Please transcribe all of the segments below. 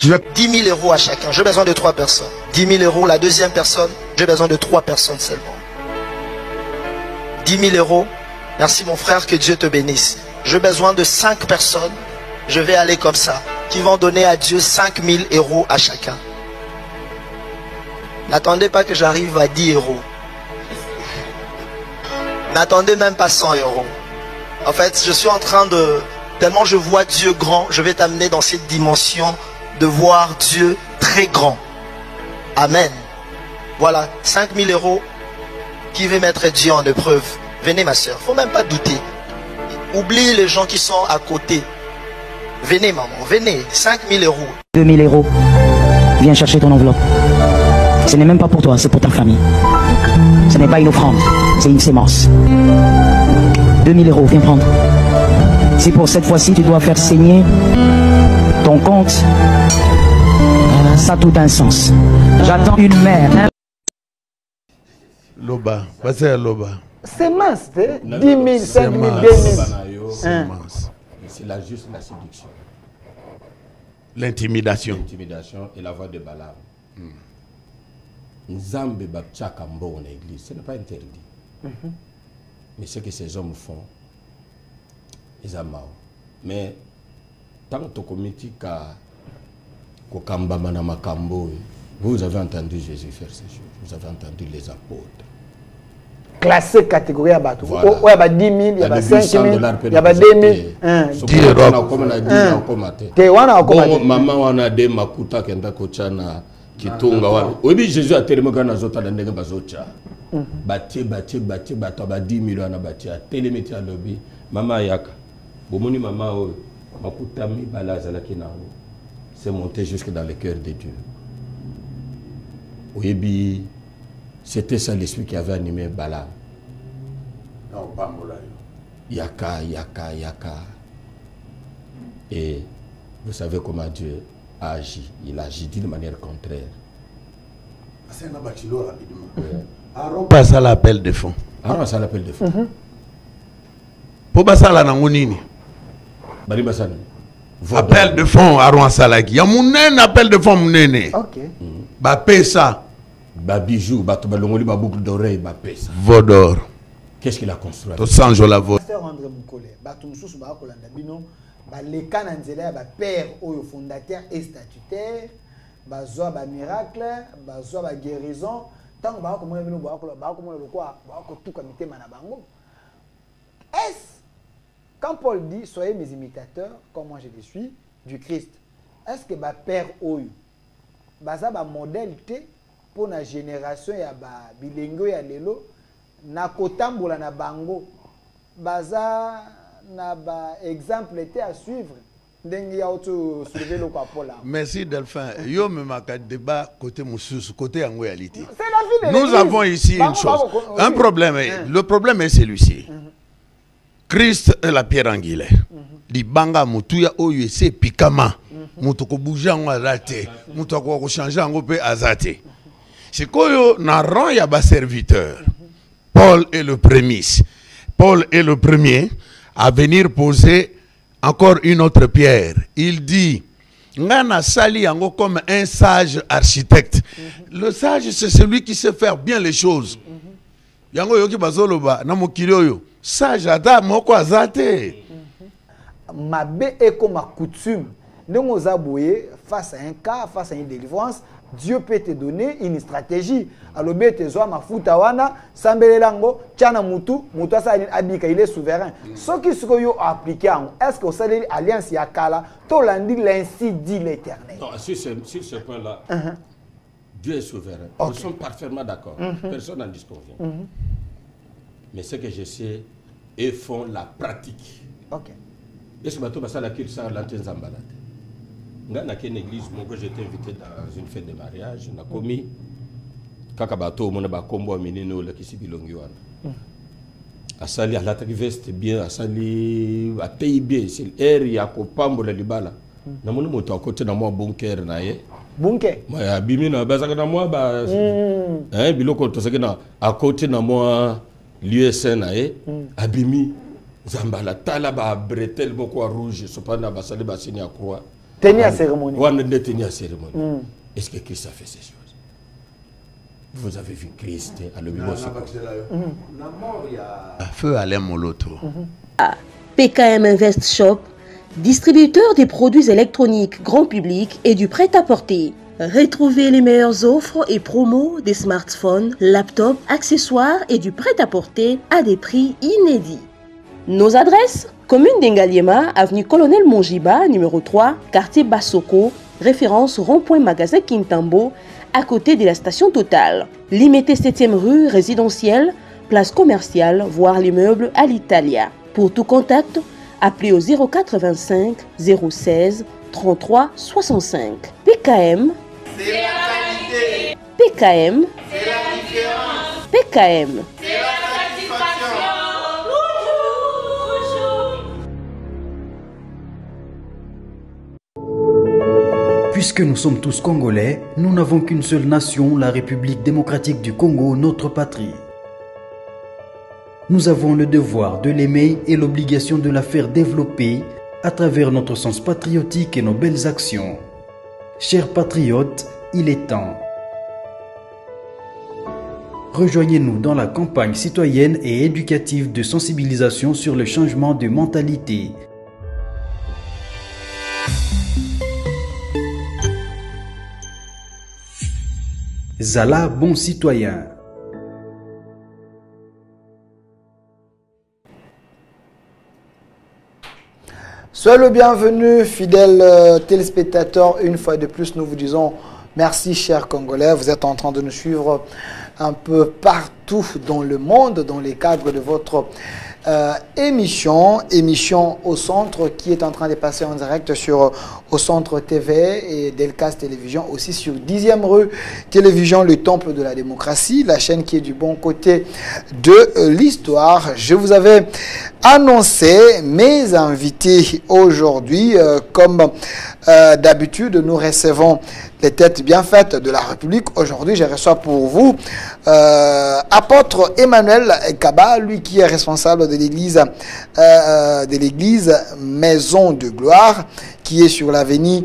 Je veux 10 000 euros à chacun. J'ai besoin de 3 personnes. 10 000 euros, la deuxième personne, j'ai besoin de 3 personnes seulement. 10 000 euros. Merci mon frère, que Dieu te bénisse. J'ai besoin de 5 personnes. Je vais aller comme ça. Qui vont donner à Dieu 5 000 euros à chacun. N'attendez pas que j'arrive à 10 euros. N'attendez même pas 100 euros. En fait, je suis en train de... Tellement je vois Dieu grand, je vais t'amener dans cette dimension de voir Dieu très grand. Amen. Voilà, 5 000 euros. Qui veut mettre Dieu en épreuve? Venez ma soeur, faut même pas douter. Oublie les gens qui sont à côté. Venez maman, venez, 5 000 euros. 2 000 euros. Viens chercher ton enveloppe. Ce n'est même pas pour toi, c'est pour ta famille. Ce n'est pas une offrande, c'est une sémence. 2 000 euros, viens prendre. Si pour cette fois-ci tu dois faire saigner ton compte, ça a tout un sens. J'attends une mère. Loba, passez à Loba. C'est mince, 10 000, 5 000, 2 000. C'est la juste la séduction. L'intimidation. L'intimidation et la voix de Balaam. Nzambe Babchaka Mbo en église, ce n'est pas interdit. Mais ce que ces hommes font, ils ont mal. Mais tant que tu vous avez entendu Jésus faire ces choses. Vous avez entendu les apôtres. Classé catégorie à bateau. Voilà. Il y a 10 000, il y a 5 000, il y a 2 000. 10 euros. Maman wana de makuta kenda kochana kitunga wana. Obi Jésus a tellement gana zota na ndenge bazocha. Bati bato ba 10 000 wana bati a téléméti à lobby. Mama yaka. Bomoni mama o makuta mi balaza la kinango. C'est monté jusque dans le cœur de Dieu. Obi c'était ça l'esprit qui avait animé Balaam. Yaka. Et vous savez comment Dieu a agi. Il agit d'une manière contraire. Pas ça l'appel de fond. Ah, ça l'appel de fond. Pour ça la nangonini. Appel de fond Aaron Salaki. Ya mounen appel de fond mounene. OK. Ba pesa. Ba bijou, ba to balongoli ba boucle d'oreille, ba pesa. Vodor. Qu'est-ce qu'il a construit? To sanjo la vo. Pasteur André Moukole, ba to mususu ba kolanda bino, ba leka na nzela ba père oyo fondateur et statutaire, ba zo ba miracle, ba zo ba guérison, tant ba ko mona bino ba ko lokwa, ba ko tuka mitema na bango. Est-ce quand Paul dit soyez mes imitateurs comme moi je le suis du Christ, est-ce que ba père oyo baza ba modèle té pour la génération ya ba bilengo ya lelo na kotambola na bango baza na ba exemple té à suivre ndenge ya auto soulever le quoi Paul. Merci Delphin. Yo me maka débat côté Moussous, côté Angoyalité. C'est la vie de Nous avons ici une chose. Un problème. Le problème est celui-ci. Christ est la pierre angulaire. Di banga mutuya oyo ese pikama. Mutoko bouger en azate. Mutoko ko changer en pe azate. C'est quoi na rang ya ba serviteur. Paul est le prémisse. Paul est le premier à venir poser encore une autre pierre. Il dit ngana sali yango comme un sage architecte. Le sage c'est celui qui sait faire bien les choses. Yango yoki bazoloba na mokili oyo. Sage ata moko azate. Mabe est comme ma coutume. Nous aboyer face à un cas, face à une délivrance, Dieu peut te donner une stratégie. Alors bien te zoa mafuta wana, sambele lango, tchana mutu sa abika, il est souverain. Ce qui se yo appliqué, est-ce que vous savez alliance yakala, to landi l'ainsi dit l'Éternel. Non, sur ce point-là, Dieu est souverain. Nous sommes parfaitement d'accord. Personne n'en disconvient. Mais ce que je sais, ils font la pratique. OK. Et ce bateau, ça la qu'il sort l'antenne zambalade. Dans une église, moi, j'étais invité dans une fête de mariage, on a commis. Kaka bateau, on a ba combo menino le qui s'y longuiwan. Asali à l'attaque veste bien, asali à pays bien, c'est l'air ya ko pambo le libala. Na mon moto à côté de moi bunker na ye. Bunker. Moi abimi na bazaka na moi ba biloko to sekena à côté de moi l'USN na ye abimi zambala tala ba bretel moko rouge sopana basali basini à croix. Tenir à cérémonie. Tenir à cérémonie. Est-ce que Christ a fait ces choses? Vous avez vu Christ à l'hôpital. Feu Alain Moloto. PKM Invest Shop, distributeur des produits électroniques grand public et du prêt-à-porter. Retrouvez les meilleures offres et promos des smartphones, laptops, accessoires et du prêt-à-porter à des prix inédits. Nos adresses: commune d'Engaliema, avenue Colonel Mongiba, numéro 3, quartier Bassoko, référence rond-point magasin Kintambo, à côté de la station Total. Limité 7e rue résidentielle, place commerciale, voire l'immeuble à l'Italia. Pour tout contact, appelez au 0425 016 33 65. PKM, C'est la qualité. PKM, C'est la différence. PKM. C'est la satisfaction. Puisque nous sommes tous Congolais, nous n'avons qu'une seule nation, la République démocratique du Congo, notre patrie. Nous avons le devoir de l'aimer et l'obligation de la faire développer à travers notre sens patriotique et nos belles actions. Chers patriotes, il est temps. Rejoignez-nous dans la campagne citoyenne et éducative de sensibilisation sur le changement de mentalité. Zala, bon citoyen. Soyez le bienvenu, fidèles téléspectateurs. Une fois de plus, nous vous disons merci, chers Congolais. Vous êtes en train de nous suivre un peu partout dans le monde, dans les cadres de votre émission au centre, qui est en train de passer en direct sur Au Centre TV et Delcas Télévision, aussi sur 10e rue Télévision, le temple de la démocratie, la chaîne qui est du bon côté de l'histoire. Je vous avais annoncé mes invités aujourd'hui. Comme d'habitude, nous recevons les têtes bien faites de la République. Aujourd'hui, je reçois pour vous apôtre Emmanuel Kaba, lui qui est responsable de l'église Maison de Gloire, qui est sur l'avenue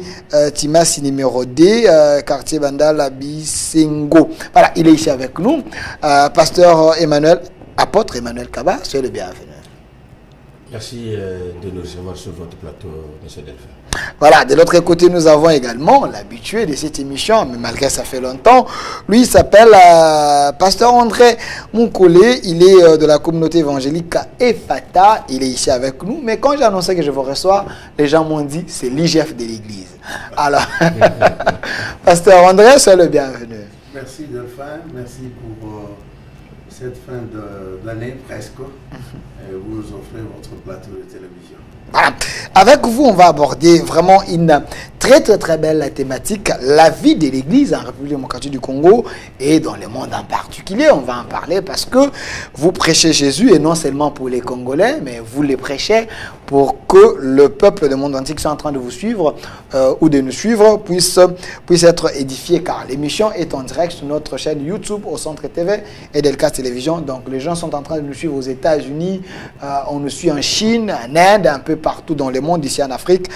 Timasi numéro D, quartier Bandala Bisengo. Voilà, il est ici avec nous. Pasteur Emmanuel, apôtre Emmanuel Kaba, soyez le bienvenu. Merci de nous recevoir sur votre plateau, M. Delphin. Voilà, de l'autre côté, nous avons également l'habitué de cette émission, mais malgré ça fait longtemps. Lui, il s'appelle Pasteur André Moukoulé. Il est de la communauté évangélique Efata. Il est ici avec nous. Mais quand j'ai annoncé que je vous reçois, les gens m'ont dit c'est l'IGF de l'église. Alors, Pasteur André, soyez le bienvenu. Merci Delphin, merci pour cette fin d'année presque. Et vous nous offrez votre plateau de télévision. Voilà. Avec vous, on va aborder vraiment une très belle thématique, la vie de l'Église en République démocratique du Congo et dans le monde en particulier. On va en parler parce que vous prêchez Jésus, et non seulement pour les Congolais, mais vous les prêchez pour que le peuple du monde entier qui est en train de vous suivre ou de nous suivre puisse être édifié, car l'émission est en direct sur notre chaîne YouTube Au Centre TV et Delcas Télévision. Donc les gens sont en train de nous suivre aux États-Unis, on nous suit en Chine, en Inde, un peu partout dans le monde, ici en Afrique.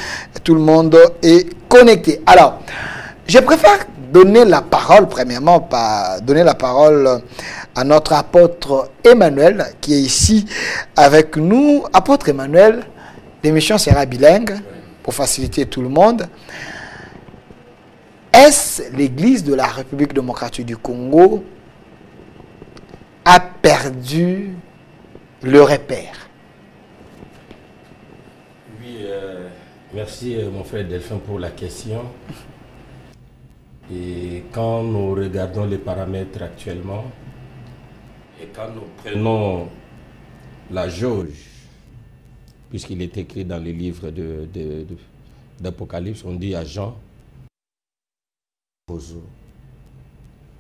Tout le monde est connecté. Alors, je préfère donner la parole, premièrement, donner la parole à notre apôtre Emmanuel, qui est ici avec nous. Apôtre Emmanuel, l'émission sera bilingue pour faciliter tout le monde. Est-ce l'Église de la République démocratique du Congo a perdu le repère? Oui, merci mon frère Delphin pour la question. Et quand nous regardons les paramètres actuellement, et quand nous prenons la jauge, puisqu'il est écrit dans les livres d'Apocalypse, on dit à Jean,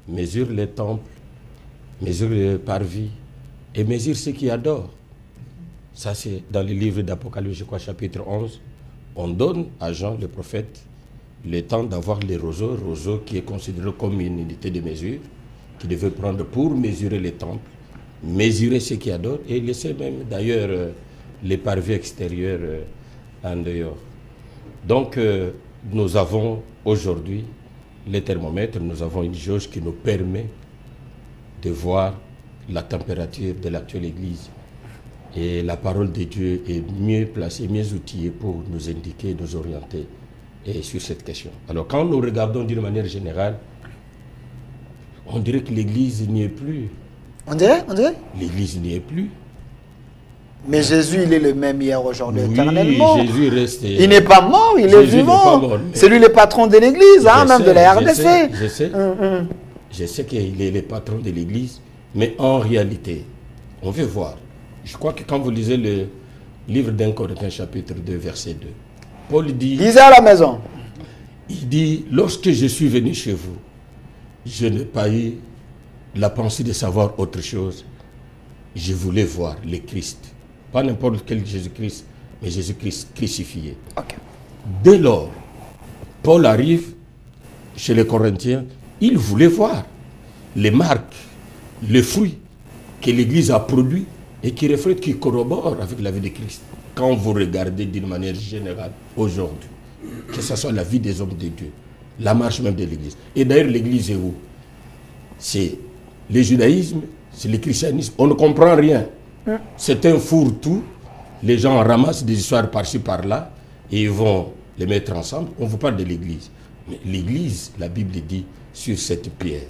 mesure les temples, mesure les parvis, et mesure ceux qui adorent. Ça, c'est dans les livres d'Apocalypse, je crois, chapitre 11. On donne à Jean, le prophète, le temps d'avoir les roseaux qui est considéré comme une unité de mesure, qu'il devait prendre pour mesurer les temples, mesurer ceux qui adorent, et laisser même, d'ailleurs, les parvis extérieurs en dehors. Donc, nous avons aujourd'hui les thermomètres, nous avons une jauge qui nous permet de voir la température de l'actuelle Église. Et la parole de Dieu est mieux placée, mieux outillée pour nous indiquer, nous orienter sur cette question. Alors quand nous regardons d'une manière générale, on dirait que l'Église n'y est plus. On dirait L'Église n'y est plus. Mais Jésus, il est le même hier, aujourd'hui, Oui, éternellement. Jésus reste... Il n'est pas mort, il est vivant. C'est lui le patron de l'Église, hein, même de la RDC. Je sais qu'il est le patron de l'Église, mais en réalité, on veut voir. Je crois que quand vous lisez le livre d'Un Corinthiens chapitre 2, verset 2, Paul dit... Lisez à la maison. Il dit, lorsque je suis venu chez vous, je n'ai pas eu la pensée de savoir autre chose. Je voulais voir le Christ. Pas n'importe quel Jésus-Christ, mais Jésus-Christ crucifié. Okay. Dès lors, Paul arrive chez les Corinthiens, il voulait voir les marques, les fruits que l'Église a produits et qui reflètent, qui corroborent avec la vie de Christ. Quand vous regardez d'une manière générale aujourd'hui, que ce soit la vie des hommes de Dieu, la marche même de l'Église. Et d'ailleurs, l'Église est où? C'est le judaïsme, c'est le christianisme. On ne comprend rien. C'est un fourre-tout. Les gens ramassent des histoires par-ci, par-là, et ils vont les mettre ensemble. On vous parle de l'Église. Mais l'Église, la Bible dit, sur cette pierre,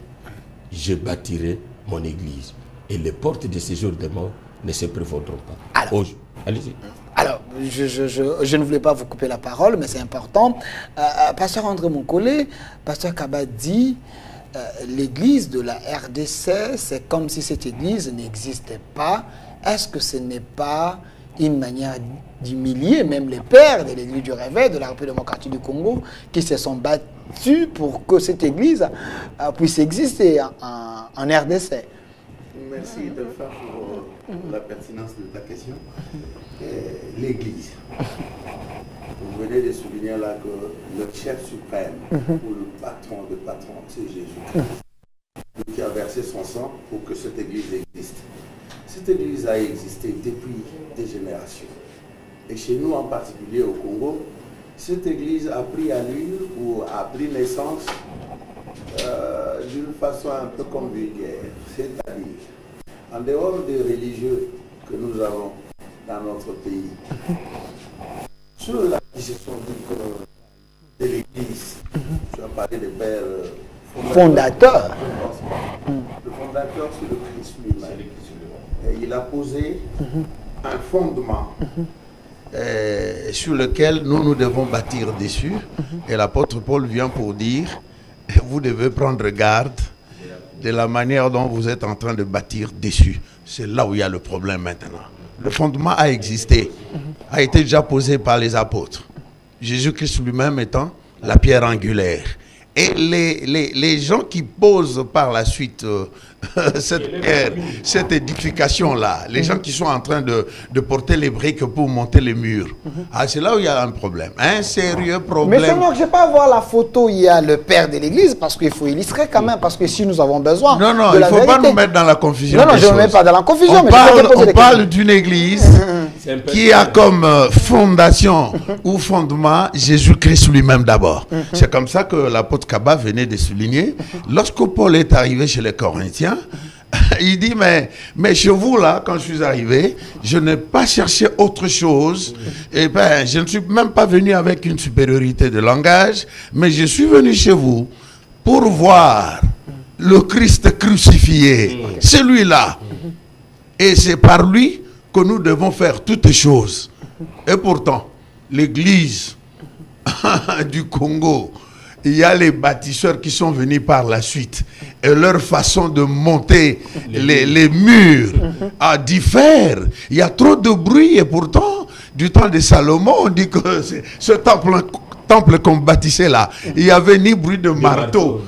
je bâtirai mon Église. Et les portes de ces jours de mort ne se prévaudront pas. Alors, allez-y. Alors, je ne voulais pas vous couper la parole, mais c'est important. Pasteur André Moncolé, Pasteur Kaba dit, l'église de la RDC, c'est comme si cette église n'existait pas. Est-ce que ce n'est pas une manière d'humilier même les pères de l'église du Réveil, de la République démocratique du Congo, qui se sont battus pour que cette église puisse exister en RDC? Merci de faire pour la pertinence de ta question. L'église. Vous venez de souligner là que le chef suprême, ou le patron de patron, c'est Jésus-Christ, qui a versé son sang pour que cette église existe. Cette église a existé depuis des générations. Et chez nous en particulier au Congo, cette église a pris allure ou a pris naissance d'une façon un peu comme vulgaire. C'est-à-dire, en dehors des religieux que nous avons dans notre pays, ceux-là qui se sont dit que de l'église, tu as parlé des pères fondateurs. Le fondateur, c'est le Christ lui-même. Et il a posé un fondement sur lequel nous devons bâtir dessus. Et l'apôtre Paul vient pour dire, vous devez prendre garde de la manière dont vous êtes en train de bâtir dessus. C'est là où il y a le problème maintenant. Le fondement a existé, a été déjà posé par les apôtres. Jésus-Christ lui-même étant la pierre angulaire. Et les gens qui posent par la suite cette édification-là, les gens qui sont en train de porter les briques pour monter les murs, c'est là où il y a un problème, un sérieux problème. Mais Seigneur, je ne vais pas voir la photo, il y a le père de l'église, parce qu'il faut illustrer quand même, parce que si nous avons besoin non, de il la ne faut vérité. pas nous mettre dans la confusion. Non, je ne me mets pas dans la confusion. On parle d'une église qui a comme fondation ou fondement Jésus-Christ lui-même d'abord. C'est comme ça que l'apôtre Kaba venait de souligner. Lorsque Paul est arrivé chez les Corinthiens, il dit, mais chez vous là, quand je suis arrivé, je n'ai pas cherché autre chose. Et ben, je ne suis même pas venu avec une supériorité de langage, mais je suis venu chez vous pour voir le Christ crucifié, celui-là. Et c'est par lui que nous devons faire toutes choses. Et pourtant, l'église du Congo, il y a les bâtisseurs qui sont venus par la suite. Et leur façon de monter les murs diffère. Il y a trop de bruit et pourtant, du temps de Salomon, on dit que ce temple qu'on bâtissait là, il n'y avait ni bruit de marteau,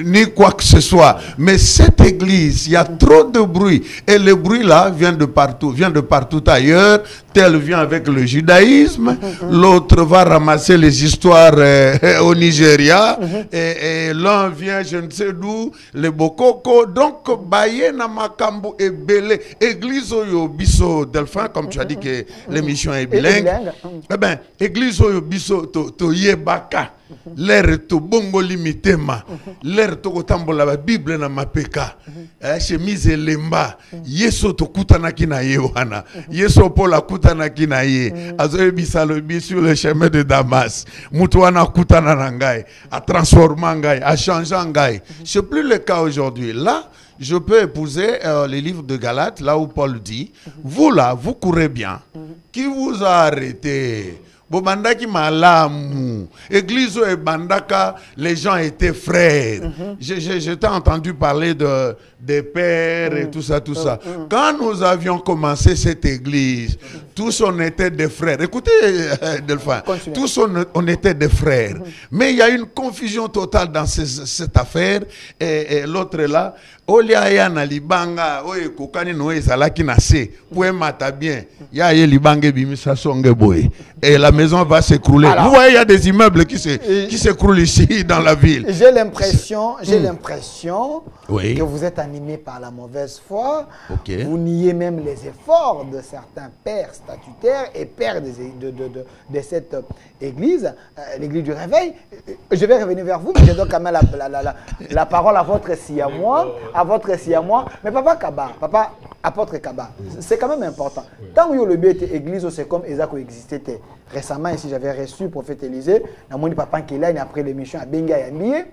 ni quoi que ce soit. Mais cette église, il y a trop de bruit. Et le bruit là vient de partout ailleurs. Tel vient avec le judaïsme, l'autre va ramasser les histoires au Nigeria, et l'un vient je ne sais d'où, les Bokoko. Donc, Baye Namakambu et Belé, église Oyo Biso Delphin, comme tu as dit que l'émission est bilingue. Eh bien, église Oyo Biso to yebaka l'air to bongo limitema l'air to kotambola ba Bible na mapeka chemise lemba yeso to kutanaki na ye wana yeso pola kutanaki na ye azoye bisalo sur le chemin de Damas mutu wana kutana na ngai a transformer ngai a changer ngai. C'est plus le cas aujourd'hui. Là je peux épouser les livres de Galates, là où Paul dit, vous là, vous courez bien. Qui vous a arrêté? Bobandaki malamu. Église et bandaka, les gens étaient frères. Je t'ai entendu parler des pères et tout ça, tout ça. Quand nous avions commencé cette église, tous on était des frères. Écoutez, Delphin, tous on était des frères. Mais il y a une confusion totale dans cette affaire. Et l'autre là, Olia na libanga, oye kokani noe salaki na se, poué mata bien. Ya ye libange bimisa songe boy. Et la maison va s'écrouler. Vous voyez, il y a des immeubles qui s'écroulent ici dans la ville. J'ai l'impression oui, que vous êtes animé par la mauvaise foi. Vous niez même les efforts de certains pères statutaires et pères de cette église, l'église du réveil. Je vais revenir vers vous, mais je donne quand même la parole à votre siamois. Mais papa Kaba, papa apôtre Kaba, c'est quand même important. Tant que le but était église, c'est comme Ezako existait. Récemment, ici, j'avais reçu le prophète Élisée, dans papa Kelani après l'émission à Benga Yambié.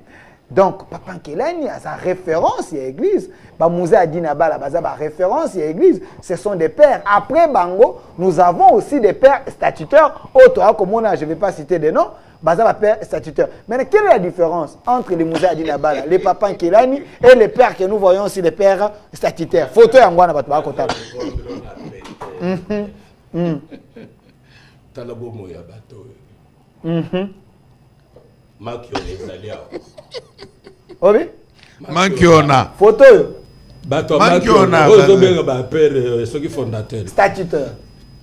Donc, papa Kelani a sa référence à l'église. Bamouze Adina Bala, sa référence à l'église. Ce sont des pères. Après Bango, nous avons aussi des pères statutaires. Autres, comme on a, je ne vais pas citer des noms. Baza père statutaire. Mais quelle est la différence entre les Moussa Adina Bala, les papas Kelani et les pères que nous voyons aussi, les pères statutaires? Photo en Guana Batba Kota. Talabo Moya Bato. Makiona. Obi? Makiona. Photo. Bato Makiona. Ozobenga ba père ceux qui fondateurs. Statutaire.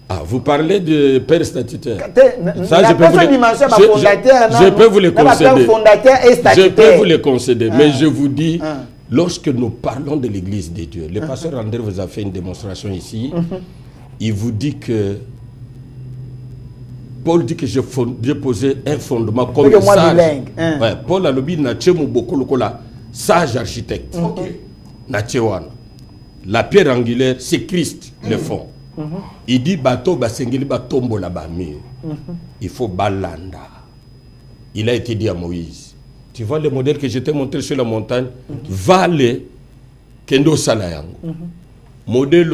Ah, vous parlez de père statutaire. Ça, je peux vous le concéder. Je peux vous le concéder. Mais je vous dis, lorsque nous parlons de l'église de Dieu, le pasteur André vous a fait une démonstration ici. Il vous dit que Paul dit que j'ai posé un fondement comme sage. Ouais, Paul a le dit sage architecte. La pierre angulaire, c'est Christ, le fond. Il dit bateau basengeli batombo la bamir. Il faut balanda. Il a été dit à Moïse. Tu vois le modèle que je t'ai montré sur la montagne, vale kendo salayango. Modèle.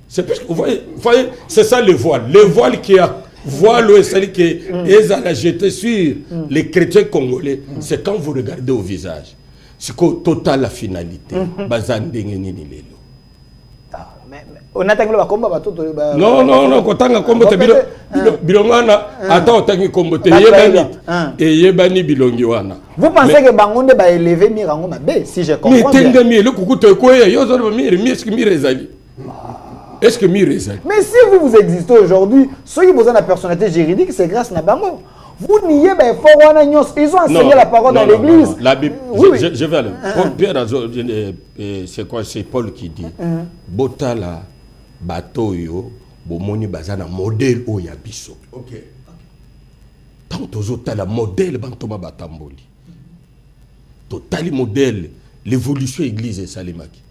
C'est parce que vous voyez, c'est ça le voile. Le voile qui a voile c'est que Eza l'a jeté sur les chrétiens congolais. C'est quand vous regardez au visage. C'est que total la finalité. Bazandenge nini lelo. On a combat non, kotanga kombo te bilongana ata otangi kombo te yebani bilongi wana. Vous pensez que Bangonde va élever Mirango Mabe si je comprends bien? Mais tengami le kukuto koye yo zo est-ce que mirezali? Est-ce que mirezali? Mais si vous existez aujourd'hui, ceux qui besoin de la personnalité juridique, c'est grâce à Bango. Vous niez ils ont enseigné la parole dans l'église. La Bible, oui. Je vais aller. Pierre, c'est quoi? C'est Paul qui dit Botala Batoyo, Bomoni Bazana, modèle Oyabiso. Ok. Tant aux la modèle Bantoma Batamboli. Total modèle, l'évolution église et Salimaki.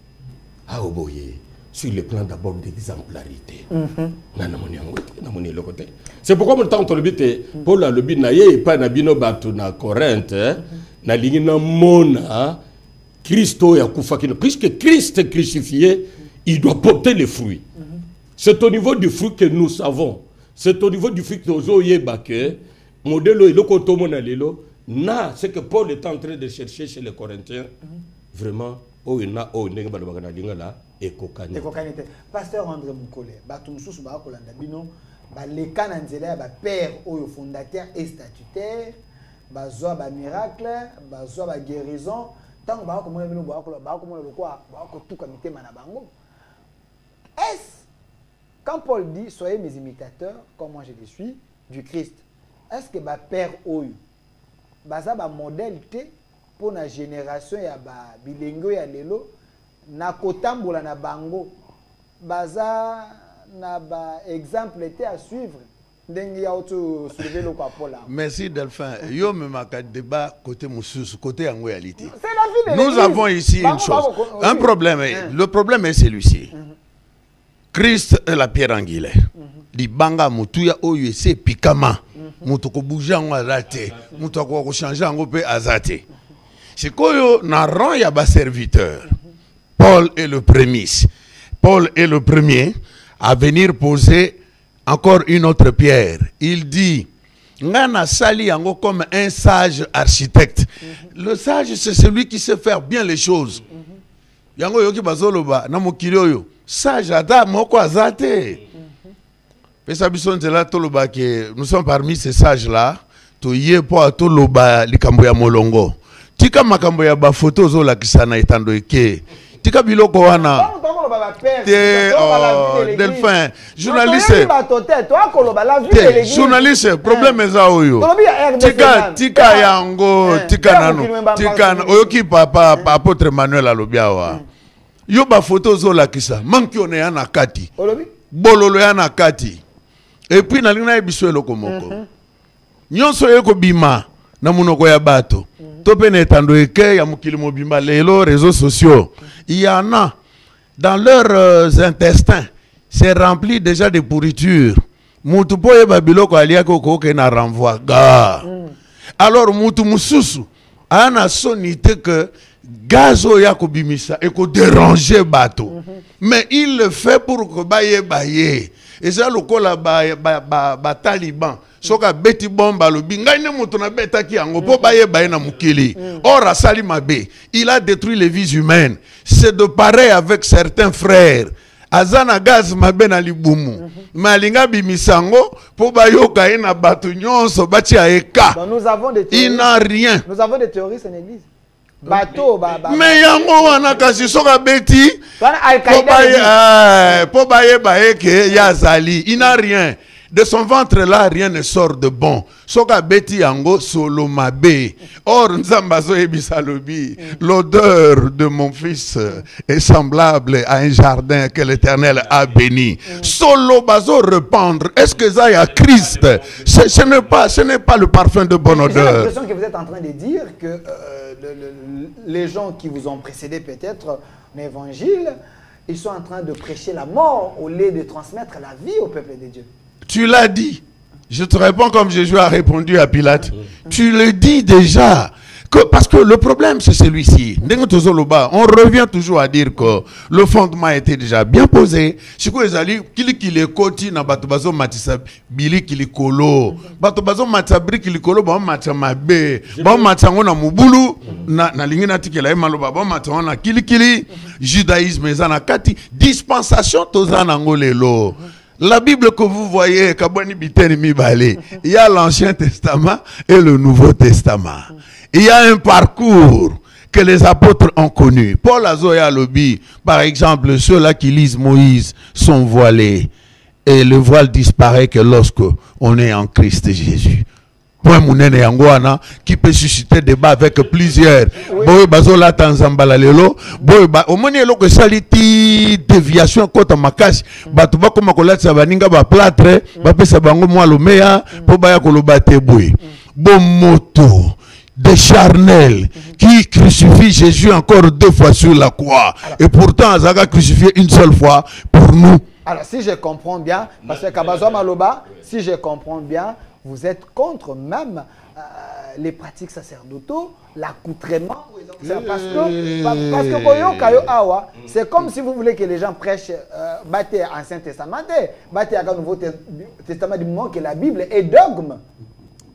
Ah, oboye. Sur le plan d'abord d'exemplarité. C'est pourquoi mon temps le Paul a le but naïe pas nabino batu na Corinthe na lingina mona Christo ya kufakino puisque Christ est crucifié, il doit porter les fruits. C'est au niveau du fruit que nous savons. C'est au niveau du fruit que nous avons que modèle le kotomo na lelo na c'est que Paul est en train de chercher chez les Corinthiens vraiment Pasteur André Moukole, Batumsous Bakolanda Bino, les cananzela, père au fondateur et statutaire, Bazoa ba miracle, Bazoa ba guérison, tant que Bakomo le quoi, tout comme Manabango. Est-ce, quand Paul dit soyez mes imitateurs, comme moi je le suis, du Christ, est-ce que ba père Oyo, Baza ba modèle T pour la génération ya ba bilengo ya lelo na kotambola na bango baza na ba exemple était à suivre Merci Delphin. Yo me m'a débat côté Moussous, côté Angoyalité. Nous avons ici une chose. Un problème. Le problème est celui-ci. Christ est la pierre angulaire. Di banga mutuya oyo ese pikama. Mutoko bouger en azate. Mutoko changer en pe azate. C'est koyo na rang ya ba serviteur. Paul est le prémisse. Paul est le premier à venir poser encore une autre pierre. Il dit, Ngana sali yango comme un sage architecte. Le sage, c'est celui qui sait faire bien les choses. Yango yoki bazoloba, na mokili oyo. Sage ata moko azate. Pesa bison tela toloba que nous sommes parmi ces sages-là. To ye po atoloba likambo ya molongo. Tika makambo ya ba photo zo la kisana etando eke. Tika biloko wana. Delphin, journaliste. Journaliste, problème est ça oyo. Tika yango, tika nano. Tika oyoki papa apôtre Emmanuel alobiawa. Yo ba photo zo la kisa. Manki one ya na kati. Bololo ya na kati. Et puis na lina ebiso eloko moko. Nyonso yeko bima na munoko ya bato. Tope netando eke ya mukili mobimba lelo réseaux sociaux. Il y en a dans leurs intestins, c'est rempli déjà de pourriture. Mutu poye babiloko aliako koke na renvoi. Alors mutu mususu ana sonité que gazo yako bimisa et ko déranger bato. Mais il le fait pour que baye. Et ça le kola ba taliban. Soka beti bomba lo binga ne mutu na beta ki ango po baye na mukili. Or asali mabe, il a détruit les vies humaines. C'est de pareil avec certains frères. Azana gaz mabe na libumu. Malinga bimisango po bayoka ina batu nyonso bati aeka. Nous avons des théories. Il n'a rien. Nous avons des théoristes en église. Bateau mais yango wana kasi soka beti po baye ke yazali. Il n'a rien. De son ventre là, rien ne sort de bon. Soka beti yango solo mabe. Or, nzambazo ebisalobi, l'odeur de mon fils est semblable à un jardin que l'Éternel a béni. Solo bazo rependre. Est-ce que ça y a Christ? Ce n'est pas le parfum de bonne odeur. J'ai l'impression que vous êtes en train de dire que les gens qui vous ont précédé peut-être l'évangile, ils sont en train de prêcher la mort au lieu de transmettre la vie au peuple de Dieu. Tu l'as dit. Je te réponds comme Jésus a répondu à Pilate. Tu le dis déjà. Parce que le problème, c'est celui-ci. On revient toujours à dire que le fondement était déjà bien posé. Si vous avez dit koti na batubazo matisa bili kilikolo, batubazo matabri kilikolo ba matamabe, ba matangona mubulu na lingina tikela emaloba ba matangona kilikili, judaïsme ezana kati, dispensation tozana ngolelo. La Bible que vous voyez, il y a l'Ancien Testament et le Nouveau Testament. Il y a un parcours que les apôtres ont connu. Paul Azoya Lobi, par exemple, ceux-là qui lisent Moïse sont voilés. Et le voile disparaît que lorsque on est en Christ Jésus. Point mounene yangoana qui peut susciter débat avec plusieurs. Boy bazola tanzambala lelo, boy ba omoni eloko saliti déviation kota makashi, batu ba koma kolatsa baninga ba plâtre, ba pesa bango mwa lomea, po ba ya koloba te boy. Bon moto des charnels qui crucifient Jésus encore 2 fois sur la croix. Et pourtant Azaga crucifié une seule fois pour nous. Alors si je comprends bien, parce que Kabazo Maloba, si je comprends bien, vous êtes contre même les pratiques sacerdotaux, l'accoutrement. Parce que c'est comme si vous voulez que les gens prêchent bâtez Ancien Testament, bâtez à Nouveau Testament du moment que la Bible est dogme.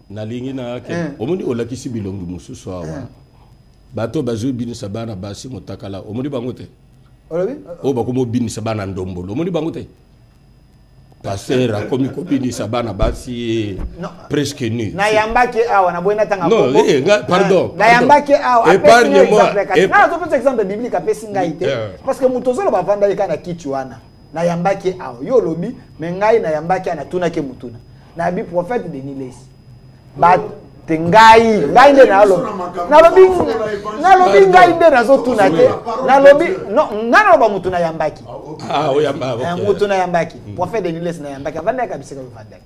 Nalingi na ke omoni olakisi bilongi mususu awa. Bato bazo binisa bana basi motakala omoni bangote. O bakomo binisa bana ndombolo omoni bangote. Pasteur a commis copie sabana basi presque nu. Na yambaki awa na boina tanga. Non, pardon. Na yambaki awa. Épargne-moi. Na zo petit exemple biblique apesi ngaite. Parce que mutozo lo bavanda yeka na kichwana. Na yambaki awa. Yo lobi me ngai na yambaki ana tuna ke mutuna. Na bi prophète de Niles. Ba tengai ngai nde na lo. Na lobi ngai nde na zo tuna ke. Na lobi no ngana ba mutuna yambaki. Ah, oui, yamba. Mutuna yambaki. Prophète de Niles na yambaki. Vanda kabisa ko vanda.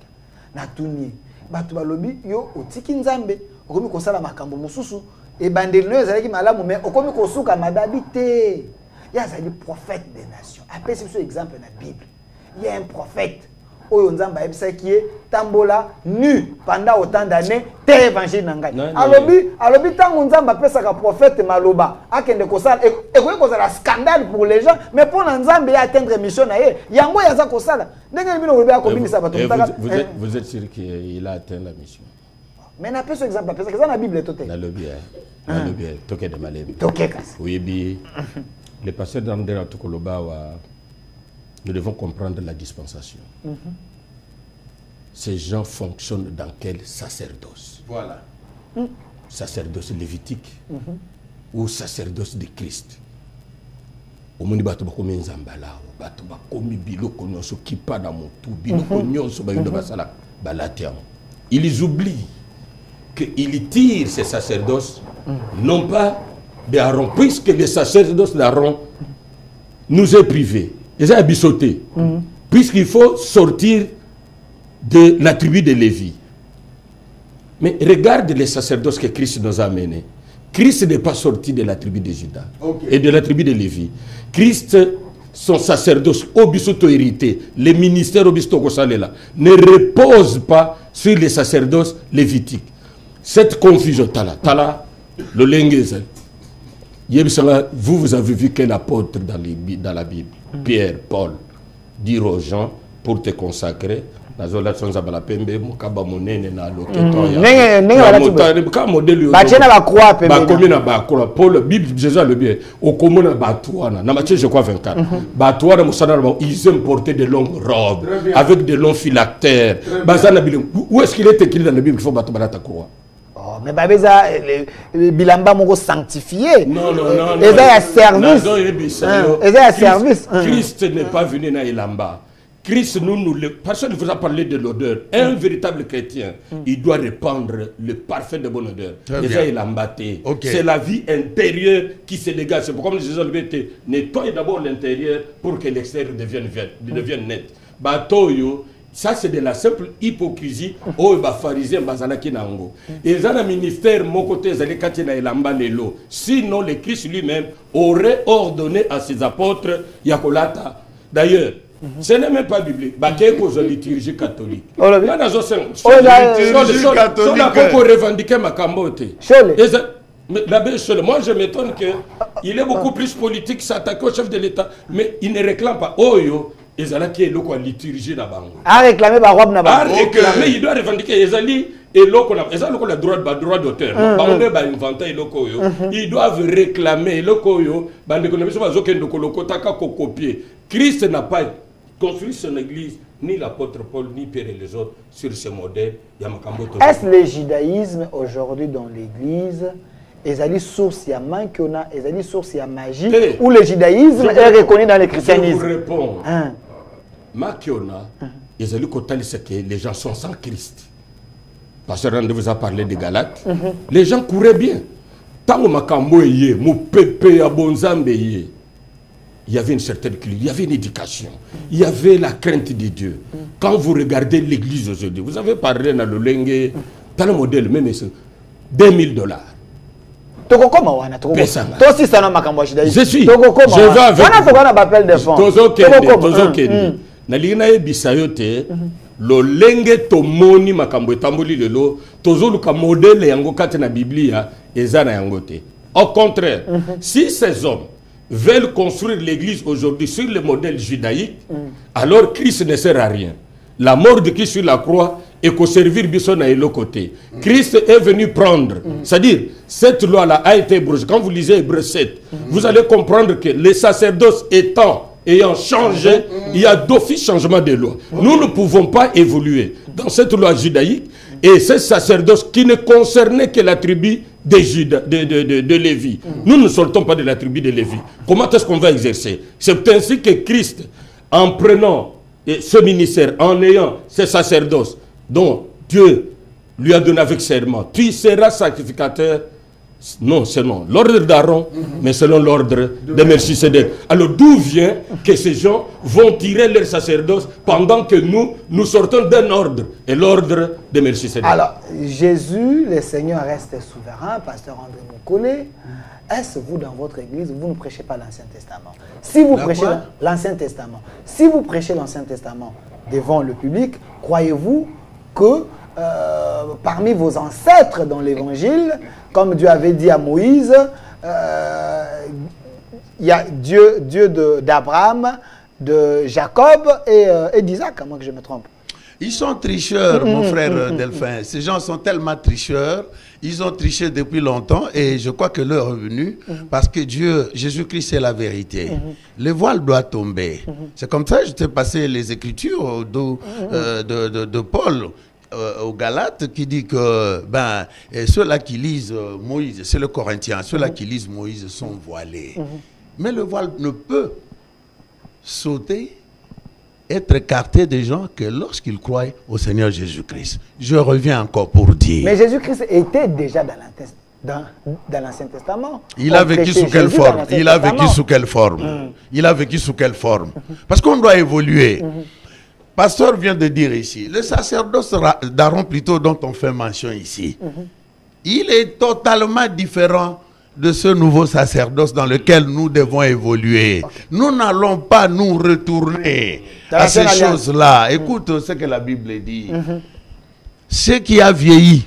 natuni bato balobi yo otiki nzambe okomi kosala makambo mosusu ebandeli no ezalaki malamu mais okomi kosuka madabi te ya azali prophète des nations apesi biso exemple na Bible il y a un prophète oyo nzambe ayebisaki ye tambola nu pendant autant d'années te évangile na ngai alobi ntango nzambe apesaka prophète maloba akende kosala ekoki kozala scandale pour les gens mais mpo na nzambe ye atteindre mission na ye yango oyo aza kosala ndenge bino olobi akobimisa bato vous êtes sûr qu'il a atteint la mission? Mais na peso exemple apesaka eza na Bible to te nalobi toke de malembe toke kasi oyebi le pasteur d'Andrea Tukoloba nous devons comprendre la dispensation. Ces gens fonctionnent dans quel sacerdoce? Voilà. Sacerdoce lévitique ou sacerdoce de Christ. Au monde bato bakomi nzambala, bato bakomi biloko nyonso kipa na motu, biloko nyonso bayuda basala balatiam. Ils oublient qu'ils tirent ces sacerdoces non pas d'Aaron, puisque les sacerdoces d'Aaron nous est privé. Ils ont abissoté. Puisqu'il faut sortir de la tribu de Lévi. Mais regarde les sacerdoces que Christ nous a amenés. Christ n'est pas sorti de la tribu de Juda et de la tribu de Lévi. Christ, son sacerdoce, obisoto hérité, les ministères obisoto kosalela, ne repose pas sur les sacerdoces lévitiques. Cette confusion, tala, le lenguez. Vous avez vu quel apôtre dans la Bible, Pierre, Paul, dire aux gens pour te consacrer. Paul, Bible, Jésus le bien. Au commun dans Matthieu, je crois 24. Ils aiment porter de longues robes avec de longs phylactères. Où est-ce qu'il est écrit dans la Bible qu'il faut battre la croix? Mais babeza bilamba moko sanctifié. Non. Service. Christ n'est pas venu na ilamba. Christ personne ne vous a parlé de l'odeur. Un véritable chrétien, il doit répandre le parfum de bonne odeur. C'est la vie intérieure qui se dégage. C'est pourquoi Jésus le dit, nettoie d'abord l'intérieur pour que l'extérieur devienne net. Batoyo. Ça, c'est de la simple hypocrisie. Oh, les pharisiens, bazalaki nango. Ils ont un ministère, mon côté, ils allaient katina elamba lelo. Sinon, le Christ lui-même aurait ordonné à ses apôtres, Yakolata. D'ailleurs, ce n'est même pas biblique. Baké cause de liturgie catholique. Là, dans revendiquer ma cambote. Moi, je m'étonne qu'il est beaucoup plus politique, s'attaquer au chef de l'État, mais il ne réclame pas. Oh, yo. Ils ont la liturgie na bango. A réclamer ba robe na bango. Il doit revendiquer le droit d'auteur. Ils doivent réclamer Christ n'a pas construit son église, ni l'apôtre Paul, ni Pierre et les autres, sur ce modèle. Est-ce le judaïsme aujourd'hui dans l'église? Ezali source ya mankiona, ezali source ya magie, où le judaïsme est reconnu dans le christianisme. Je vous réponds. Makiona, ezali kotali c'est que les gens sont sans Christ. Pasteur Rande vous a parlé de Galates. Les gens couraient bien. Tant makambo yé, mo pepe ya bonzambe yé. Il y avait une certaine culture, il y avait une éducation, il y avait la crainte de Dieu. Quand vous regardez l'église aujourd'hui, vous avez parlé dans le lengue, dans le modèle même, $2000. Je suis. Je vais avec lo lenge tomoni makambo etamboli lelo tozoluka modèle yango kati na Biblia eza na yango te. Au contraire, si ces hommes veulent construire l'église aujourd'hui sur le modèle judaïque, alors Christ ne sert à rien. La mort de Christ sur la croix et qu'au servir biso na elo côté. Christ est venu prendre. C'est-à-dire, cette loi-là a été brûlée. Quand vous lisez Hébreux 7, vous allez comprendre que les sacerdoces ayant changé, il y a d'office changement de loi. Nous ne pouvons pas évoluer dans cette loi judaïque et ces sacerdoces qui ne concernaient que la tribu de Lévi. Nous ne sortons pas de la tribu de Lévi. Comment est-ce qu'on va exercer? C'est ainsi que Christ, en prenant ce ministère, en ayant ces sacerdoces dont Dieu lui a donné avec serment, tu seras sacrificateur non seulement l'ordre d'Aaron, mais selon l'ordre de Melchisédek. Alors d'où vient que ces gens vont tirer leur sacerdoce pendant que nous sortons d'un ordre, et l'ordre de Melchisédek? Alors, Jésus, le Seigneur reste souverain, pasteur André Moukolé. Est-ce que vous, dans votre église, vous ne prêchez pas l'Ancien Testament? Si vous prêchez l'Ancien Testament, si vous prêchez l'Ancien Testament devant le public, croyez-vous que parmi vos ancêtres dans l'Évangile, comme Dieu avait dit à Moïse, il y a Dieu d'Abraham, de Jacob et d'Isaac, à moins que je me trompe. Ils sont tricheurs, mon frère Delphin. Ces gens sont tellement tricheurs. Ils ont triché depuis longtemps et je crois que l'heure est venue parce que Dieu, Jésus-Christ, est la vérité. Le voile doit tomber. C'est comme ça que je t'ai passé les Écritures de Paul aux Galates qui dit que ceux-là qui lisent Moïse, c'est le Corinthien, ceux-là qui lisent Moïse sont voilés. Mais le voile ne peut sauter, être écarté des gens que lorsqu'ils croient au Seigneur Jésus-Christ. Je reviens encore pour dire. Mais Jésus-Christ était déjà dans l'Ancien Testament. Il a vécu sous quelle forme? Il a vécu sous quelle forme? Il a vécu sous quelle forme? Parce qu'on doit évoluer. Pasteur vient de dire ici, le sacerdoce d'Aaron plutôt dont on fait mention ici, il est totalement différent de ce nouveau sacerdoce dans lequel nous devons évoluer. Nous n'allons pas nous retourner à ces choses-là. Écoute ce que la Bible dit. Ce qui a vieilli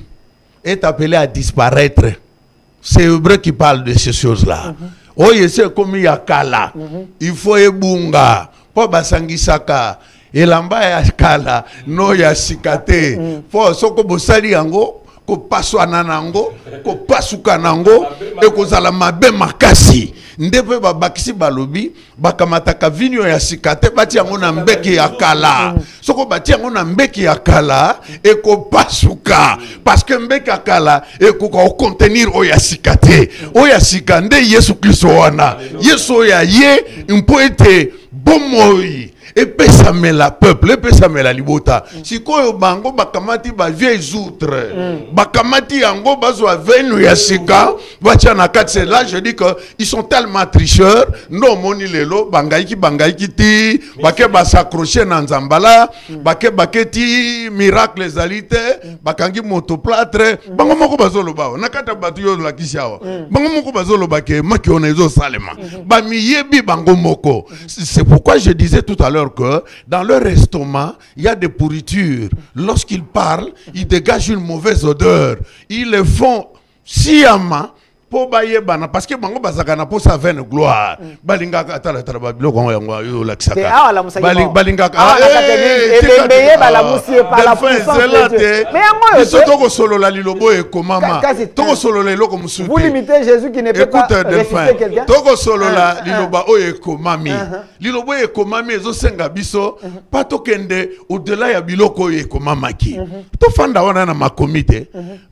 est appelé à disparaître. C'est Hébreu qui parle de ces choses-là. Oye, c'est comme il y a kala. Il faut ebunga. Po basangisaka. Elamba ya kala. No ya sikate. Po soko bosali yango. Ko paswa nanango, ko pasuka nango, e ko zala mabe makasi. Ndepe bakisi balobi, bakamataka vinyo ya sikate, bati yango na mbeki ya kala. Soko bati yango na mbeki ya kala, e ko pasuka. Parce que mbeki ya kala, e ko contenir o ya sikate. O ya sikande Yesu Kristo wana. Yesu ya ye, mpo ete bomoi. Epesamela peuple, epesamela libota. Si koyo bango bakamati ba vieilles outres, bakamati yango bazwa venu ya sika, batia na kati. Là je dis que ils sont tellement tricheurs, no moni lelo bangaiki ti, bake ba s'accrocher na nzambala, bake ti miracle zalite, bakangi motoplâtre, bango moko bazolo bawo, nakata batu yo la kisiawa. Bango moko bazolo bake maki on ezo salema. Ba miyebi bango moko. C'est pourquoi je disais tout à l'heure que dans leur estomac, il y a des pourritures. Lorsqu'ils parlent, ils dégagent une mauvaise odeur. Ils le font sciemment pour bailler bana parce que bango bazakana pour sa vaine gloire. Balingaka atala tala biloko yango yo laksaka. Balingaka bala monsieur par la puissance de Dieu. Mais yango yo toko solo la lilobo e komama. Toko solo la liloko musuti. Vous limitez Jésus qui ne peut pas résister quelqu'un. Toko solo la liloba o e komami. Lilobo e komami ezo senga biso pas tokende au-delà ya biloko e komamaki. To fanda wana na makomite.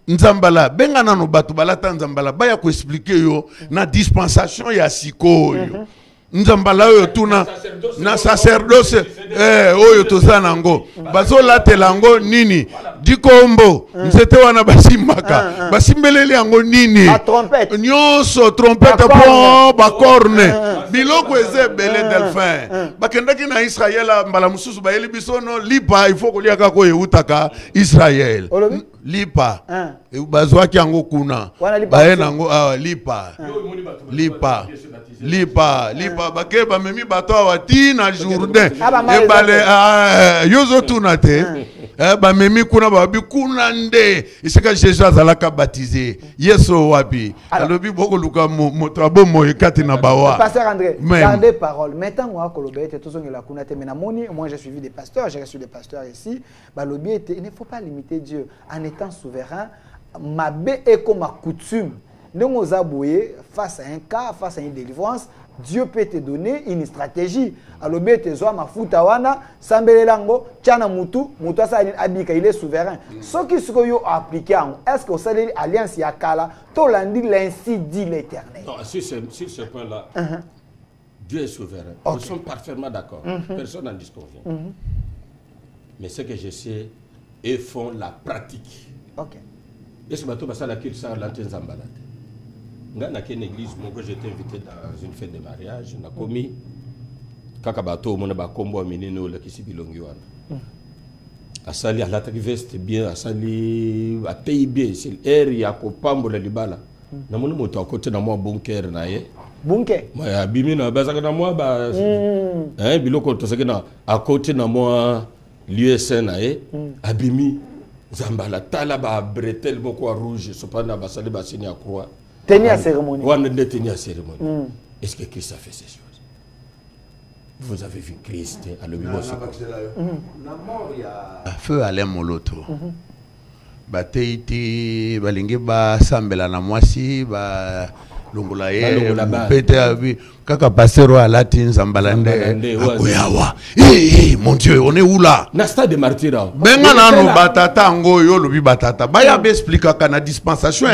Nzambala benga nano batu balata nzambala baya ko expliquer yo na dispensation ya sikoyo. Nzambala yo tuna na sacerdoce oyo tozanango bazola telango nini dikombo nzete wana basimbaka basimbeleli yango nini nyonso trompette bon bacorne biloko ezebele Delphin bakendaki na Israël mbala mususu bayeli bisono lipa il faut koliaka ko eutaka Israël lipa bazwaki yango kuna baye nango lipa bake bamemi bato awati na Jourdain ebale yozo tuna te bamemi kuna babi kuna nde isika Jésus azalaka baptisé Yesu wapi alobi boko luka moto abomo ekati na bawa. Pasteur André, gardez parole. Maintenant moi kolobete tozongela kuna te menamoni, moi j'ai suivi des pasteurs, j'ai reçu des pasteurs ici, balobi était il ne faut pas limiter Dieu en étant souverain. Mabe est comme ma coutume. Nous avons face à un cas, face à une délivrance, Dieu peut te donner une stratégie. Alors, ma foutawana, Sambelango, Tchana Moutou, Moutassa Abika, il est souverain. Ce qui se appliqué, est-ce que vous savez l'alliance Yakala, Tolandi l'ainsi dit l'Éternel? Non, sur ce point-là, Dieu est souverain. Nous sommes parfaitement d'accord. Personne n'en disconvient. Mais ce que je sais, ils font la pratique. Ok. Est-ce que tu as la Dans une église, moi j'étais invité dans une fête de mariage, na commis kakabato mon ba kombo menino la kisi bilongi wana. Asali à l'arrivée c'était bien, asali a pays bien, c'est air ya ko pambola libala. Na mon moto à côté na moi bunker na ye. Bunker. Moi abimi na bazaka na moi ba hein biloko to sekena à côté na moi l'USN na ye abimi zambala tala ba bretel boko rouge sopana ba sali ba signer croix. Tenir à cérémonie. On a tenu à cérémonie. Est-ce que Christ a fait ces choses? Vous avez vu Christ à l'obéissance. Feu Alain Moloto. Bateiti balingi ba sambela na mwasi ba longola ye pete abi kaka pasero alati nzambalande akoyawa mon Dieu on est où là na stade de martyr benga nano batata ngo yo lobi batata baya be expliquer kana dispensation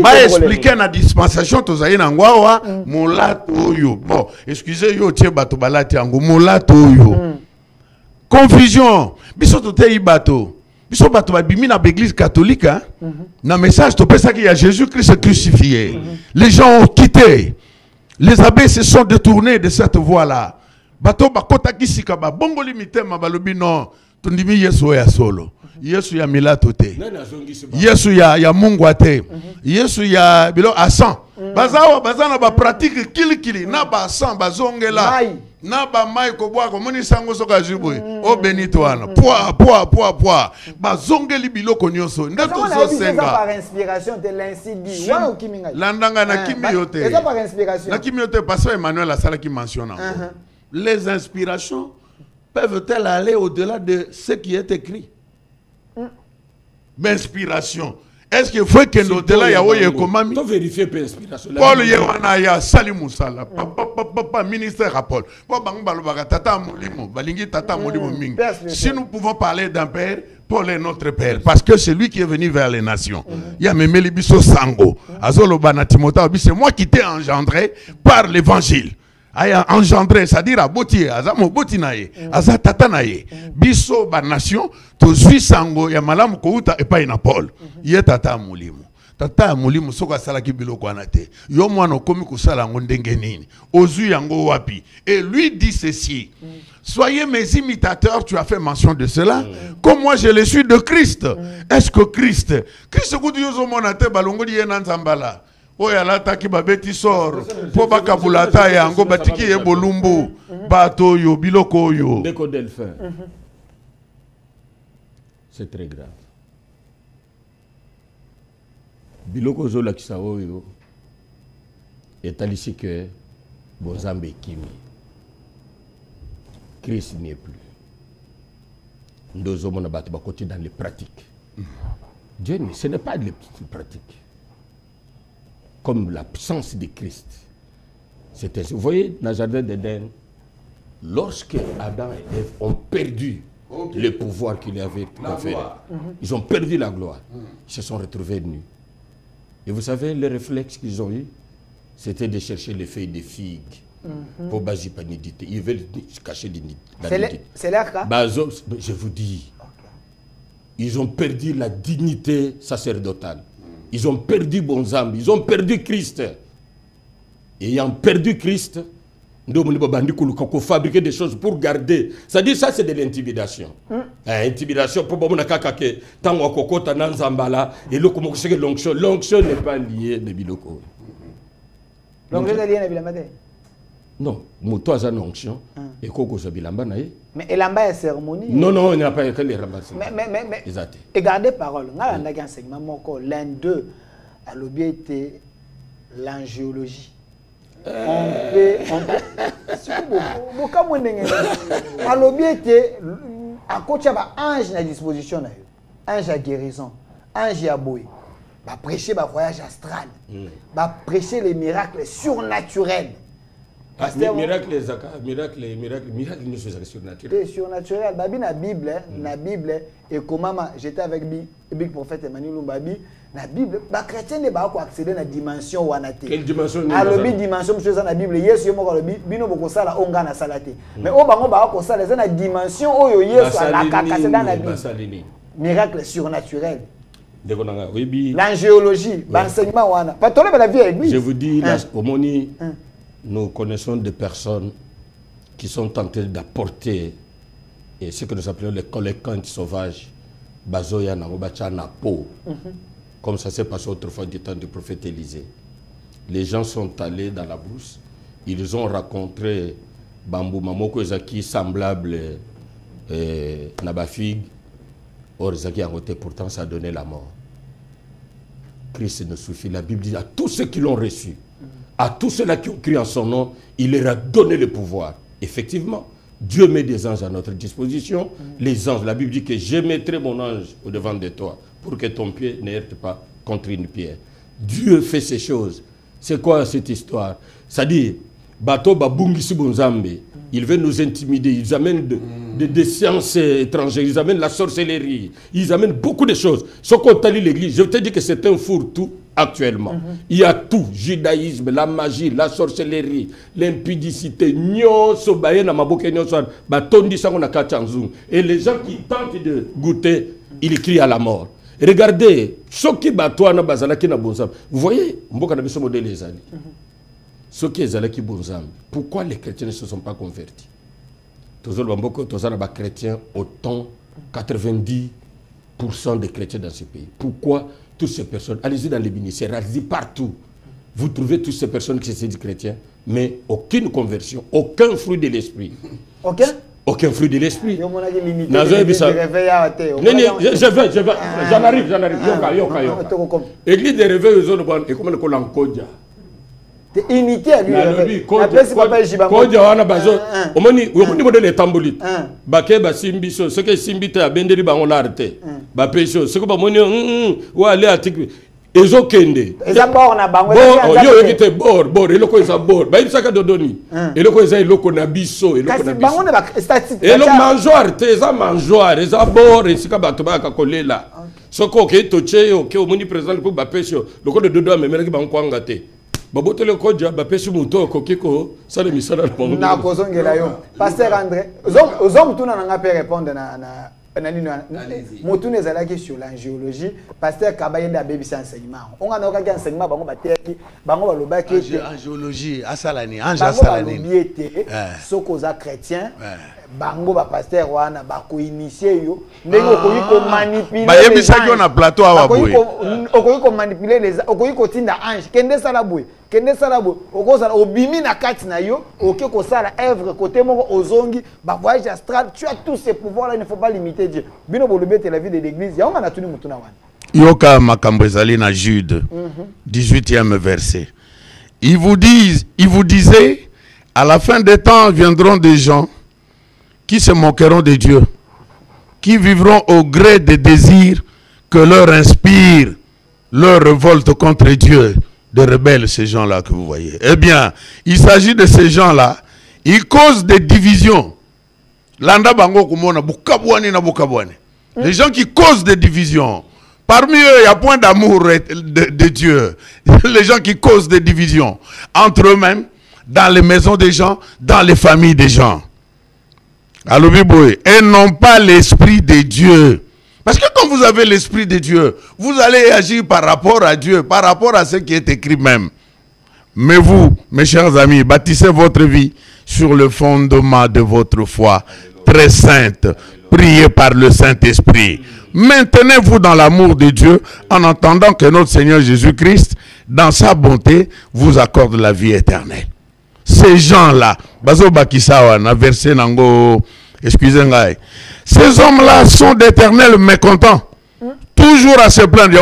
ba expliquer na dispensation tozayi na ngwawa molato yo bon excusez yo tie bato balati ngo molato yo confusion biso toteyi bato biso bato babimi na l'église catholique hein na message to pesa qu'il y a Jésus-Christ crucifié. Les gens ont quitté. Les abbés se sont détournés de cette voie-là. Bato bakota kisika ba bongo limite ma balobi non tondimi Yesu ya solo. Yesu ya milato te. Yesu ya Mungu te. Yesu ya bilo asan. Bazawa bazana ba pratique kili na ba san bazongela. Na ba mai ko bwa ko moni sango soka jibu o benito wana poa bazongeli biloko nyonso ndeto zo senga par inspiration de l'insi dit wa okiminga landanga na kimiote c'est par inspiration na kimiote pasteur Emmanuel Asala qui mentionne les inspirations peuvent-elles aller au-delà de ce qui est écrit l'inspiration est-ce qu'il faut que nous de là ya oye komami to vérifier peu inspiration Paul yewana ya salimu sala papa ministère à Paul po bango balobaka tata molimo balingi tata molimo mingi si nous pouvons parler d'un père Paul est notre père parce que c'est lui qui est venu vers les nations ya memeli biso sango azoloba na Timothée c'est moi qui t'ai engendré par l'évangile aya engendré c'est-à-dire aboti azamo boti naye azatata naye biso ba nation to zui sango ya malamu ko uta epai na Paul ye tata mulimo tata mulimo soko asala ki biloko anate yo mwana okomi kusala ngo ndenge nini ozui yango wapi et lui dit ceci soyez mes imitateurs tu as fait mention de cela comme moi je le suis de Christ est-ce que Christ kudu yo zo mona te balongo di ye na nzambala oya lata ki babeti sor po bakabulata yango batiki ye bolumbu bato yo biloko yo Déco Delphin. C'est très grave. Biloko zo la kisao yo etalisi que bozambe kimi Christ n'y est plus. Ndozo mona batu bakoti dans les pratiques. Dieu, ce n'est pas les pratiques. Comme la puissance de Christ. C'est ainsi. Vous voyez, dans le jardin d'Éden, lorsque Adam et Ève ont perdu le pouvoir qu'il avait conféré, ils ont perdu la gloire. Ils se sont retrouvés nus. Et vous savez, le réflexe qu'ils ont eu, c'était de chercher les feuilles de figues pour baser la nudité. Ils veulent se cacher de la nudité. C'est leur cas? Je vous dis, ils ont perdu la dignité sacerdotale. Ils ont perdu Bonzambe, ils ont perdu Christ. Ayant perdu Christ, nous avons fabriqué des choses pour garder. C'est-à-dire ça, c'est de l'intimidation. Intimidation, pour l'onction. L'onction n'est pas liée de Biloko. L'onction est liée à Bilamade? Non, Mouto a une onction. Et Koko a Bilamba. Mais Elamba est cérémonie? Non, il n'y a pas que les rambas. Mais, et gardez parole. On a un enseignement, l'un d'eux a l'objet l'angiologie. On peut. À l'objet, à côté, il y a un ange à disposition. Ange à guérison, ange à boué. Va prêcher le voyage astral. Va prêcher les miracles surnaturels. Miracle, nous faisons surnaturel. Surnaturel. La Bible, et comment j'étais avec Big Prophète Emmanuel Lumbabi, la Bible, les chrétiens ne peuvent pas accéder à la dimension où on a été. Quelle dimension? À la dimension, je suis dans la Bible, yes, je suis bino boko sala onga na salate. Mais au bango ba ko sala na dimension où yes à la caca dans la Bible. Miracle surnaturel. L'angéologie, l'enseignement, je vous dis, au Moni, nous connaissons des personnes qui sont tentées d'apporter ce que nous appelons les collectantes sauvages, Bazoya Namobacha Napo, comme ça s'est passé autrefois du temps du prophète Élisée. Les gens sont allés dans la brousse, ils ont rencontré Bambou Mamoko Zaki semblable Nabafig, or Zaki a voté, pourtant ça a donné la mort. Christ ne suffit. La Bible dit à tous ceux qui l'ont reçu, à tous ceux-là qui ont crié en son nom, il leur a donné le pouvoir. Effectivement, Dieu met des anges à notre disposition. Les anges, la Bible dit que je mettrai mon ange au devant de toi pour que ton pied ne heurte pas contre une pierre. Dieu fait ces choses. C'est quoi cette histoire? C'est-à-dire, Bato Babungisi Bonzambe, ils veulent nous intimider, ils amènent des sciences étrangères, ils amènent la sorcellerie, ils amènent beaucoup de choses. Ce qu'on t'a dit l'église, je te dis que c'est un fourre-tout actuellement. Il y a tout, judaïsme, la magie, la sorcellerie, l'impudicité, et les gens qui tentent de goûter, ils crient à la mort. Regardez, ce qui batouana bazalaki na bonzam. Vous voyez, mboka na biso modèle les ali. Ce qui est zalaki bonzam. Pourquoi les chrétiens ne se sont pas convertis? Toujours bamboko tozana ba chrétiens autant 90% des chrétiens dans ce pays. Pourquoi toutes ces personnes, allez-y dans les ministères, allez-y partout. Vous trouvez toutes ces personnes qui se disent chrétiens, mais aucune conversion, aucun fruit de l'esprit. Aucun fruit de l'esprit. J'en arrive. Église des réveils, et comment on l'encodia. T'es unité à lui. Ce que Simbite a benderi bango l'arte. Ba pécho, ce que ba moni ou aller article. Ezo kende. Eza bord na bango. Yo ekite bord, eloko eza bord. Ba ibisaka dodoni. Eloko eza eloko na biso, eloko na biso. Bango na statistique. Eloko mangeoire, eza mangeoire, eza bord, esika bato ba ka kolela. Soko ke toche yo ke omoni président pour ba pécho. Loko de dodo amemelaki bango kwanga te. Babotele koja ba pécho muto kokiko ça le misala na bango. Na kozongela yo. Pasteur André, ozom tuna na nga répondre na Moutounes ezalaki sur l'angéologie, pasteur Kabayenda bébé enseignement. On a un enseignement bango bateki, bango balobaki angéologie asalani, ange asalani. Soko za chrétien, bango ba pasteur wana ba ko initier yo, ndenge okoyi ko manipuler. Ba yebisaki on a plateau awa boy. Okoyi ko manipuler les, okoyi ko tinda ange, kende sala boy. Kende sala boy, okozala obimi na kati na yo, oké ko sala œuvre côté moko ozongi, ba voyage astral, tu as tous ces pouvoirs là, il ne faut pas limiter Dieu. Bino bolobete la vie de l'église, ya on a tuni mutuna wana. Yoka makambo ezali na Jude 18e verset. Ils vous disaient, à la fin des temps viendront des gens qui se moqueront de Dieu, qui vivront au gré des désirs que leur inspire leur révolte contre Dieu. De rebelles, ces gens-là que vous voyez. Eh bien, il s'agit de ces gens-là. Ils causent des divisions. Landa bango kumona bukabwani na bukabwani. Les gens qui causent des divisions. Parmi eux, il y a point d'amour de Dieu. Les gens qui causent des divisions entre eux-mêmes, dans les maisons des gens, dans les familles des gens. Alors, et non pas l'esprit de Dieu. Parce que quand vous avez l'esprit de Dieu, vous allez agir par rapport à Dieu, par rapport à ce qui est écrit même. Mais vous, mes chers amis, bâtissez votre vie sur le fondement de votre foi très sainte. Priez par le Saint-Esprit. Maintenez-vous dans l'amour de Dieu en entendant que notre Seigneur Jésus-Christ, dans sa bonté, vous accorde la vie éternelle. Ces gens-là, Bazo Bakisawa, na verset nango, excusez-moi, ces hommes-là sont d'éternels mécontents. Toujours à se plaindre.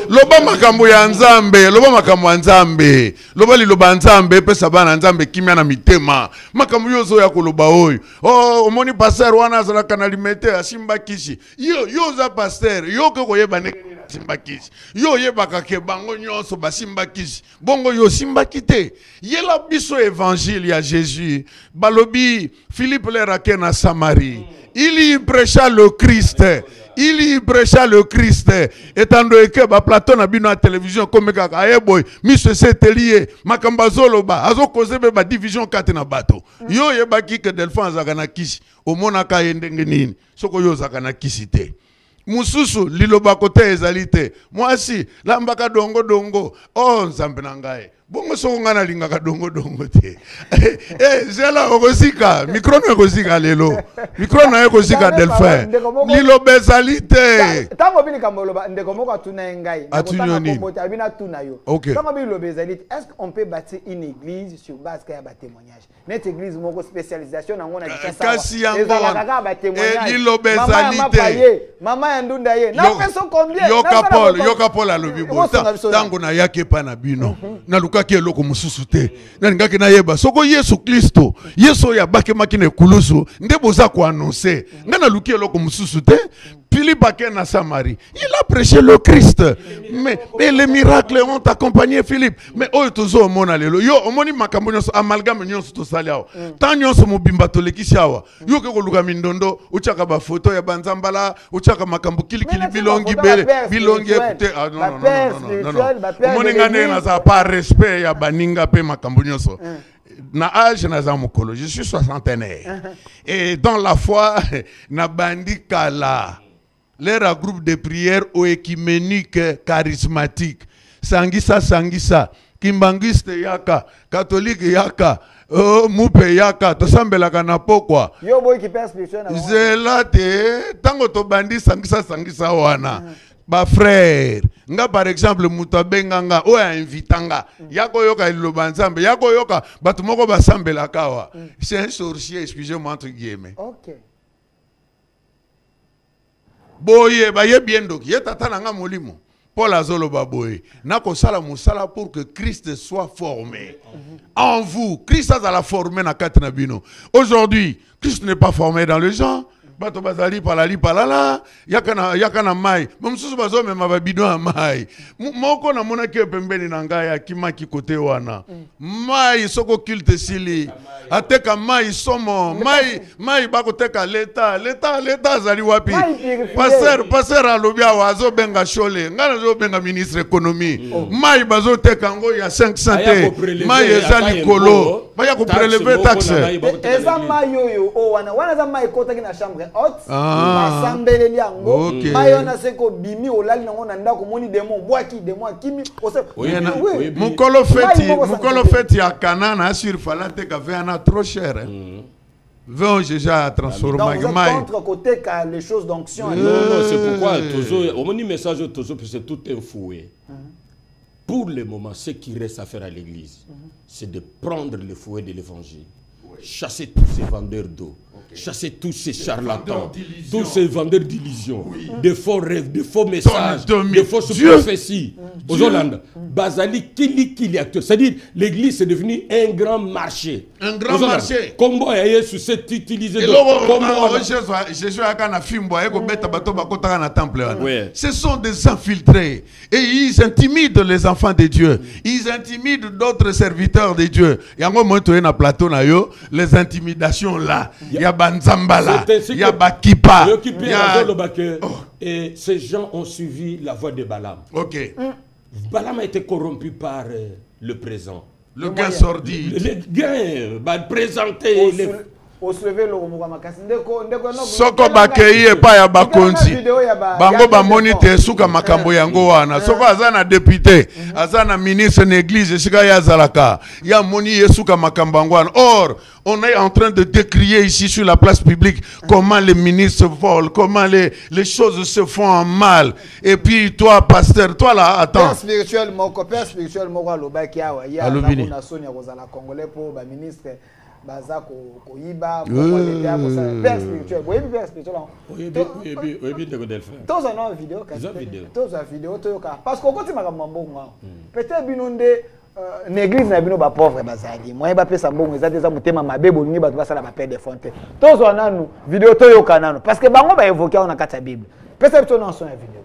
Loba makambo ya nzambe, loba makambo ya nzambe, loba liloba nzambe pesa bana nzambe kimya na mitema. Makambo yozo ya koloba oyo. Oh, omoni pasteur wana azalaka na limete asimba kishi. Yo za pasteur, yo ko koyeba ne simba kishi. Yo yebaka ke bango nyonso basimba kishi. Bongo yo simba kite. Yela biso évangile ya Jésus. Balobi Philippe le rake na Samarie. Il y prêcha le Christ. Il prêcha le Christ. Étant donné que Platon a vu dans la télévision comme Kakaeboy, Miss Setelier, Makambazoloba, Azo Kozebe, division 4 na bateau. Yo yebaki que Delphin Zagana Kishi, au Monaka Yendengenini, Soko Yo Zagana Kishite. Mususu, Liloba Kote Ezalite. Moi si, Lambaka Dongo Dongo, oh Nzampenangaye. Bongo songa na linga ka dongo te. Zela okosika, micro na okosika lelo. Micro na okosika Delphin. Lilo bezalite. Tango bini kamoloba ndeko moko atuna ngai. Atuna kombote abina tuna yo. Tango bini lo bezalite, est-ce qu'on peut bâtir une église sur base ka ba témoignage? Net église moko spécialisation na ngona kisa. Kasi yango. Lilo bezalite. Mama ya ndunda ye. Na peso combien? Yoka Paul alobibo. Tango na yake pa na bino. Na ki eloko mususu te na ngaki na yeba soko Yesu Kristo Yesu ya bakema kine kulusu nde boza ko annoncer ngana luki eloko mususu te. Philippe Baké na Samarie, il a prêché le Christ. Mais les miracles ont accompagné Philippe. Mais oh tozo mona lelo yo omoni makambo nyonso amalgame nyonso to saliao. Tant nyonso mobimba to lekishawa. Yo ke ko luka mindondo uchaka ba photo ya banzambala uchaka makambo kilikili bilongi bele bilongi écoutez ah non. Omoni ngane na za pas respect ya baninga pe makambo nyonso. Na âge na za mokolo, je suis soixantenaire. Et dans la foi na bandi kala. Leur groupe de prière au écuménique charismatique. Sangisa, Kimbangiste yaka, catholique yaka, Moupe yaka, tosambela kana pokwa. Yo boy qui perd spirituel. Zelate, tango to bandi sangisa wana. Ba frère, nga par exemple mutabenganga o ya invitanga yako yoka iloba nzambe yako yoka batu moko basambela kawa. C'est un sorcier, excusez-moi entre guillemets. OK. Boye ba ye bien doki ye tata nanga molimo Paul azoloba boye nako sala musala pour que Christ soit formé en vous. Christ a la formé na kati na bino. Aujourd'hui Christ n'est pas formé dans les gens. Bato bazali palala yakana mai mumsusu bazo mema babido ya mai moko na mona ke pembeni na ngai akima ki kote wana mai soko culte sili ateka mai somo mai bako teka leta zali wapi passer alobia wazo benga shole ngana zo benga ministre économie mai bazo teka ngo ya 500 te mai ezali kolo baya ko prélever taxe eza mai yo o wana za mai kota ki na chambre basambeleli yango mayona seko bimi olali nango na ndako moni demo bwaki demo akimi mukolo feti ya Canaan assure fala te ka vena trop cher vont déjà transformer contre côté car les choses d'onction non c'est pourquoi toujours au moni message toujours c'est tout un fouet. Pour le moment ce qui reste à faire à l'église c'est de prendre le fouet de l'évangile, chasser tous ces vendeurs d'eau, chasser tous ces charlatans, tous ces vendeurs d'illusions, de faux rêves, de faux messages, de fausses prophéties. Aux Hollandes, Bazali, Kili actuel. C'est-à-dire, l'église est devenue un grand marché. Un grand marché. Combo et sur cette utilisé de ce sont des infiltrés. Et ils intimident les enfants de Dieu. Ils intimident d'autres serviteurs de Dieu. Il y a un moment où on plateau, les intimidations là. Il y a Banzambala, il y a Bakipa. Et ces gens ont suivi la voie de Balaam. Ok. Balaam a été corrompu par le présent. Le gain sordide. Le gain va présenter les... Soko bakeye pa ya bakonzi bango bamoni te suka makambo yango wana soko azana député azana ministre d'église sika ya zalaka ya moni yesuka makambo yango wana. Or on est en train de décrier ici sur la place publique comment les ministres volent, comment les choses se font en mal. Et puis toi pasteur, toi là attends. Père spirituel moko alobaki awa ya na Sonia kozala congolais pour ba ministre baza ko yiba père spirituel père spirituel tous en vidéo toyoka parce que koti makambo mbongo peut-être binonde l'église na bino ba pauvre bazali moi ba pesa mbongo ezate za mutema mabe bolingi bato basala ba père de fontaine tous en nanu vidéo toyoka nanu parce que bango ba évoquer on a kata bible peut-être ton en son vidéo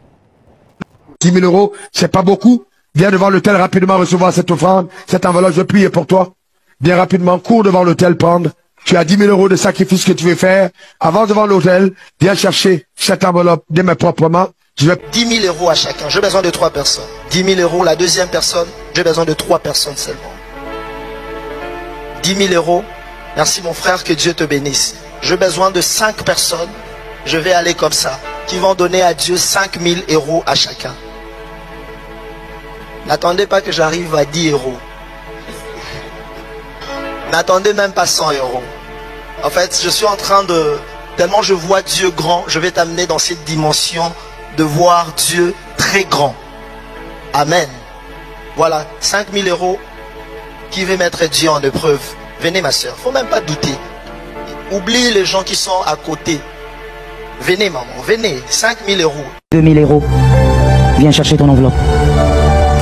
10 000 euros c'est pas beaucoup. Viens devant l'autel rapidement recevoir cette offrande, cette enveloppe, je prie pour toi. Viens rapidement, cours devant l'autel, prendre Tu as 10 000 euros de sacrifice que tu veux faire. Avant devant l'hôtel, viens chercher cette enveloppe de mes propres mains. Je vais... 10 000 euros à chacun. J'ai besoin de 3 personnes. 10 000 euros, la deuxième personne. J'ai besoin de 3 personnes seulement. 10 000 euros. Merci mon frère, que Dieu te bénisse. J'ai besoin de 5 personnes. Je vais aller comme ça. Qui vont donner à Dieu 5 000 euros à chacun. N'attendez pas que j'arrive à 10 euros. N'attendez même pas 100 euros. En fait, je suis en train de... Tellement je vois Dieu grand, je vais t'amener dans cette dimension de voir Dieu très grand. Amen. Voilà, 5 000 euros. Qui veut mettre Dieu en épreuve? Venez ma soeur, faut même pas douter. Oublie les gens qui sont à côté. Venez maman, venez, 5 000 euros. 2 000 euros. Viens chercher ton enveloppe.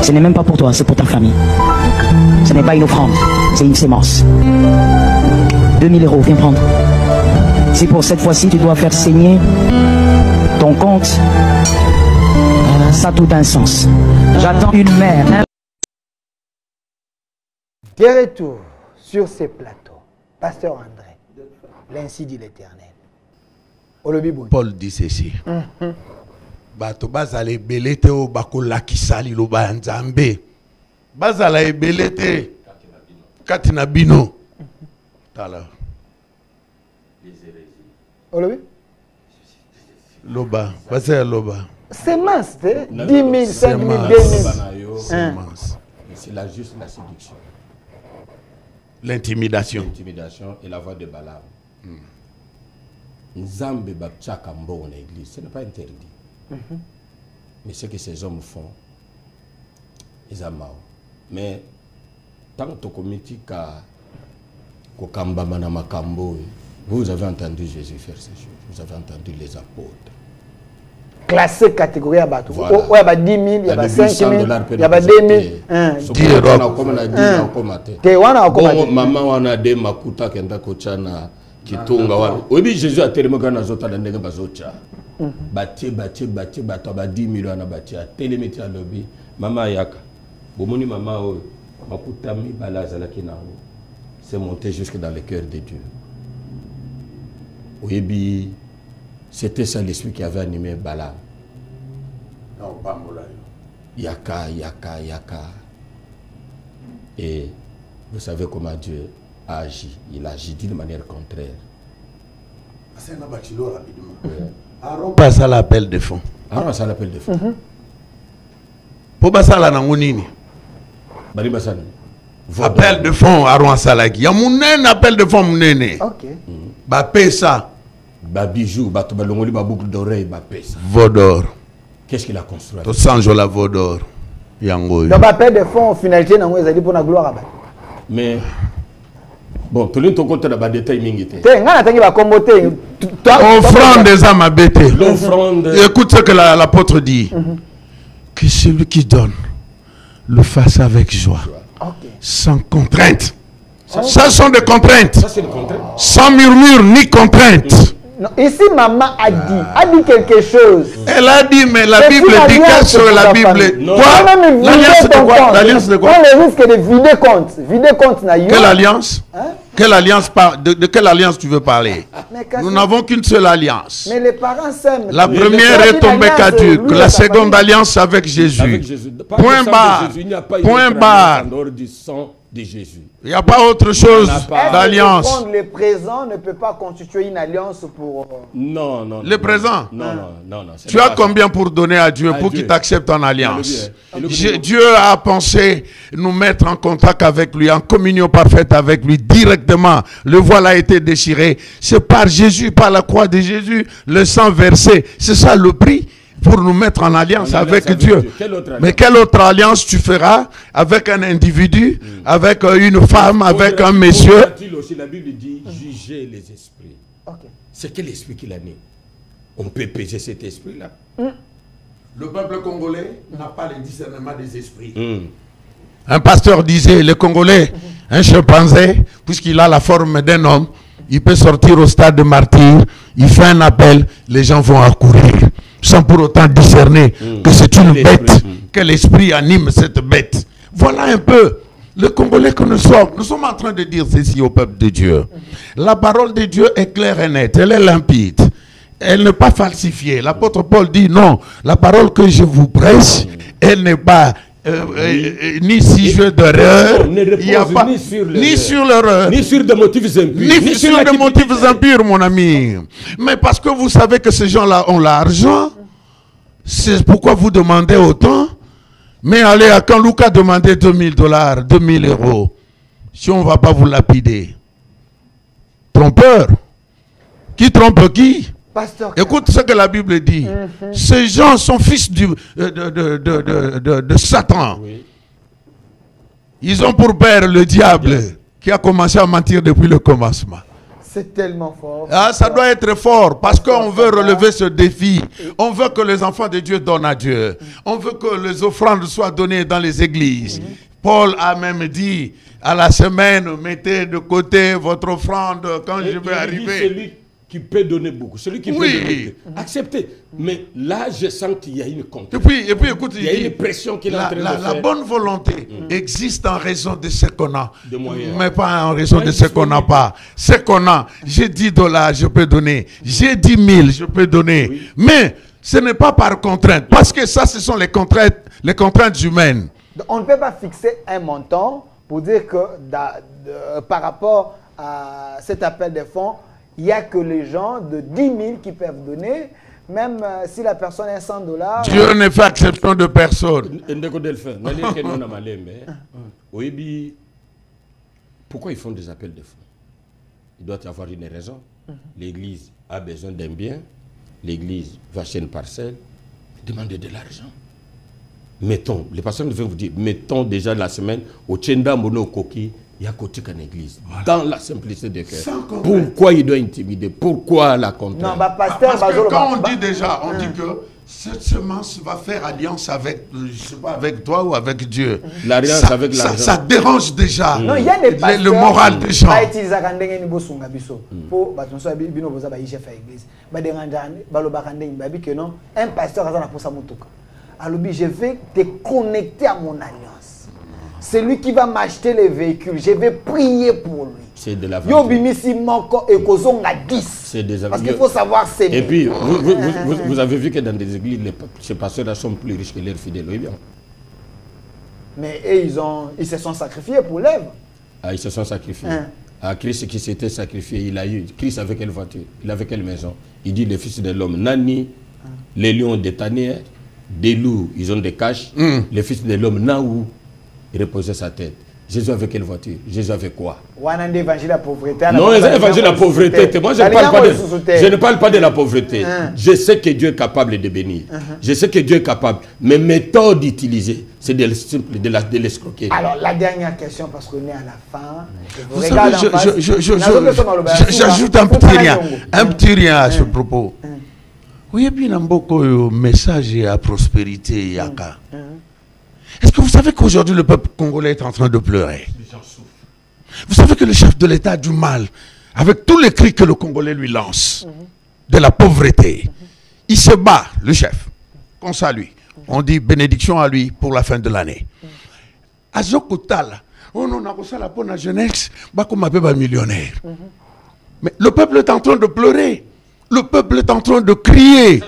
Ce n'est même pas pour toi, c'est pour ta famille. Ce n'est pas une offrande, c'est une sémence. 2 000 euros, viens prendre. Si pour cette fois-ci tu dois faire saigner ton compte, ça a tout un sens. J'attends une mère. De retour sur ces plateaux, Pasteur André, l'ainsi dit l'Éternel. Paul dit ceci. Bato bazale belete o bakola kisali lo banzambe. Bazala ebelete katina bino. Tala. Loba, bazala loba. Semence, 10 000, 5 000, 2 000. C'est la juste la séduction. L'intimidation. L'intimidation et la voix de Balaam. Nzambe bapchaka mbo en église, ce n'est pas interdit. Mais ce que ces hommes font, ils ont mal. Mais tant que tu vous avez entendu Jésus faire ces choses. Vous avez entendu les apôtres. Classé catégorie à bateau. Voilà. Il y a 10 000, il y a 5 000, il y a 2 000. Maman, on a des makuta qui ont kitunga wala obi Jésus a tellement kana zota na ndenge bazocha batie bato ba 10 000 na batie telemeti à lobby mama yaka bomoni mama o makuta mi balaza la kinango c'est monté jusque dans le cœur de Dieu. Obi c'était ça l'esprit qui avait animé Balaam. Non pas mola. Yaka. Et vous savez comment Dieu agit. Il agit d'une manière contraire. C'est un bachilo rapidement. Aaron passe à l'appel de fond. Aaron passe à l'appel de fond. Pour passer à la nangonini. Appel de fond Aaron Salaki. Il y a mon appel de fond mounene. Ok. Ba pesa. Ba bijou, ba to balongoli ba boucle d'oreille, ba pesa. Vodor. Qu'est-ce qu'il a construit? To sanjo la vodor. Yango. Donc appel de fond finalité nango ezali pour la gloire ba. Mais bon, tout le monde compte dans les détails mingité. Offrande des âmes abêtées. Écoute ce que l'apôtre dit. Que celui qui donne le fasse avec joie. Sans contrainte. Ça sont des contraintes. Sans murmure ni contrainte. Non, ici, maman a dit quelque chose. Elle a dit, mais la Bible dit qu'elle sur la Bible. Quoi? L'alliance de quoi? L'alliance de quoi? Le risque de vider compte. Vider compte. Quelle alliance? Quelle alliance de quelle alliance tu veux parler? Nous n'avons qu'une seule alliance. Mais les parents s'aiment. La première est tombée caduque. La seconde alliance avec Jésus. Point barre. Point barre. De Jésus. Il n'y a pas autre chose d'alliance. Prendre le présent ne peut pas constituer une alliance pour... Non. Le présent? Non. Tu as combien pour donner à Dieu pour qu'il t'accepte en alliance? Dieu a pensé nous mettre en contact avec lui, en communion parfaite avec lui, directement. Le voile a été déchiré. C'est par Jésus, par la croix de Jésus, le sang versé. C'est ça le prix pour nous mettre en alliance avec Dieu. Mais quelle autre alliance tu feras avec un individu, avec une femme, avec un monsieur? La Bible dit juger les esprits. C'est quel esprit qu'il a né? On peut peser cet esprit-là. Le peuple congolais n'a pas le discernement des esprits. Un pasteur disait, le Congolais, un chimpanzé, puisqu'il a la forme d'un homme, il peut sortir au stade de martyr, il fait un appel, les gens vont accourir. Sans pour autant discerner que c'est une bête, que l'esprit anime cette bête. Voilà un peu le Congolais que nous sommes en train de dire ceci au peuple de Dieu. La parole de Dieu est claire et nette, elle est limpide. Elle n'est pas falsifiée. L'apôtre Paul dit non, la parole que je vous prêche, elle n'est pas ni sujet d'erreur, il n'y a pas ni sur l'erreur, ni sur des motifs impurs, ni sur des motifs impurs, mon ami. Mais parce que vous savez que ces gens-là ont l'argent, c'est pourquoi vous demandez autant. Mais allez, quand Lucas demandait $2000, 2000 euros, si on ne va pas vous lapider. Trompeur. Qui trompe qui? Pasteur. Écoute ce que la Bible dit. Ces gens sont fils de Satan. Oui. Ils ont pour père le diable qui a commencé à mentir depuis le commencement. C'est tellement fort. Ah, ça doit être fort parce qu'on veut relever ce défi. On veut que les enfants de Dieu donnent à Dieu. On veut que les offrandes soient données dans les églises. Paul a même dit à la semaine, mettez de côté votre offrande quand je vais arriver. Qui peut donner beaucoup, celui qui peut donner, acceptez. Mais là, je sens qu'il y a une contrainte. Et puis, écoute, il y a une pression qu'il est en train de faire. La bonne volonté existe en raison de ce qu'on a, mais pas en raison de ce qu'on n'a pas. Ce qu'on a, j'ai $10, je peux donner. J'ai 10 000, je peux donner. Oui. Mais ce n'est pas par contrainte, parce que ça, ce sont les contraintes humaines. On ne peut pas fixer un montant pour dire que par rapport à cet appel des fonds, il n'y a que les gens de 10 000 qui peuvent donner, même si la personne est $100. Dieu ne fait exception de personne. Pourquoi ils font des appels de fonds? Il doit y avoir une raison. L'église a besoin d'un bien, l'église va acheter une parcelle, demander de l'argent. Mettons, les personnes vont vous dire, mettons déjà la semaine au Tchenda Mono Koki. Il y a côté qu'en église, dans la simplicité de cœur. Pourquoi il doit intimider? Pourquoi la contrainte? Non, pasteur, parce que quand on dit déjà, on dit que cette semence va faire alliance avec, je sais pas, avec toi ou avec Dieu. L'alliance avec l'argent. Ça dérange déjà non, il y a des pasteurs, le moral des gens. Un pasteur alors je vais te connecter à mon alliance. C'est lui qui va m'acheter les véhicules. Je vais prier pour lui. C'est de la C'est des parce qu'il faut savoir s'aimer. Et puis, vous avez vu que dans des églises, ces pasteurs-là sont plus riches que leurs fidèles. Oui, bien. Mais ils se sont sacrifiés pour l'œuvre. Ah, ils se sont sacrifiés. Ah, Christ qui s'était sacrifié, il a eu. Christ avait quelle voiture? Il avait quelle maison? Il dit, les fils de l'homme, Nani, les lions des tanières, des loups, ils ont des caches. Les fils de l'homme, Naou, il reposait sa tête. Jésus avait quelle voiture? Jésus avait quoi? Non, l'évangile de la pauvreté. Moi, je ne parle pas de la pauvreté. Je sais que Dieu est capable de bénir. Je sais que Dieu est capable. Mais méthode utilisée, c'est de l'escroquer. Alors, la dernière question, parce qu'on est à la fin. Vous savez, j'ajoute un petit rien à ce propos. Oui, et puis, il y a beaucoup de messages à prospérité, Yaka. Est-ce que vous savez qu'aujourd'hui le peuple congolais est en train de pleurer? Vous savez que le chef de l'État a du mal avec tous les cris que le Congolais lui lance de la pauvreté. Il se bat, le chef, qu'on salue. On dit bénédiction à lui pour la fin de l'année. Azokotala, on a reçu la pour la jeunesse, comme un millionnaire. Mais le peuple est en train de pleurer. Le peuple est en train de crier.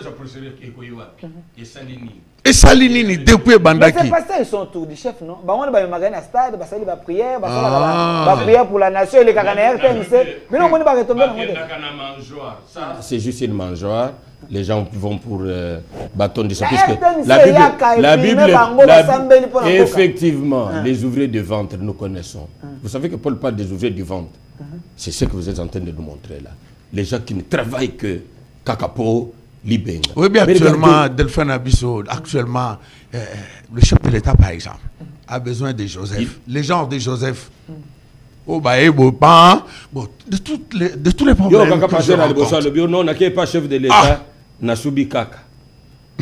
Et Salinini, depuis Bandaki. Mais c'est pas ça, ils sont tous des chefs, non? On va à stade, on va prier, prier pour la nation et les Cananéens. Mais non, on va retomber dans le c'est juste une mangeoire. Les gens vont pour bâton de sang. Effectivement, les ouvriers du ventre, nous connaissons. Vous savez que Paul parle des ouvriers du ventre. C'est ce que vous êtes en train de nous montrer là. Les gens qui ne travaillent que Kakapo. Oui, bien actuellement, Delphine Abisso, actuellement, le chef de l'État, par exemple, a besoin de Joseph. Les gens de Joseph, de tous les problèmes. On n'a pas chef de l'État, Nasubi Kaka.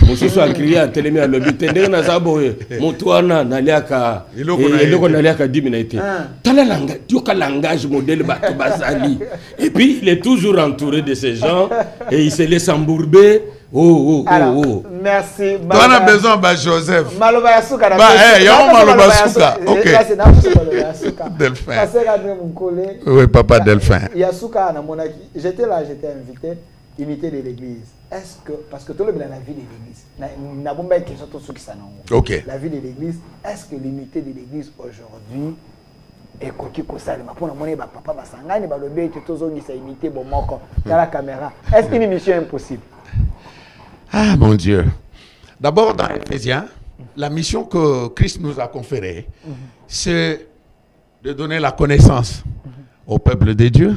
Mosusu akriya telemi a lobi tendere na zabo motuana naliaka eloko naliaka 10 minutes. Tala langage, yoka langage modèle Batubazali. Et puis il est toujours entouré de ces gens et il se laisse embourber Alors, merci. On a besoin de Joseph. Maloba Yasuka. Maloba Yasuka. Ok. Delphin. Oui, papa Delphin. Yasuka, j'étais là, j'étais invité, unité de l'église. Est-ce que, parce que tout le monde a la vie de l'église, ok. La vie de l'église, est-ce que l'unité de l'église aujourd'hui est coquille comme ça? Pour le moment, papa va s'engager, va le bête, tout le monde imité, bon, dans la caméra. Est-ce qu'une mission impossible? Ah, mon Dieu. D'abord, dans Éphésiens, la mission que Christ nous a conférée, c'est de donner la connaissance au peuple de Dieu.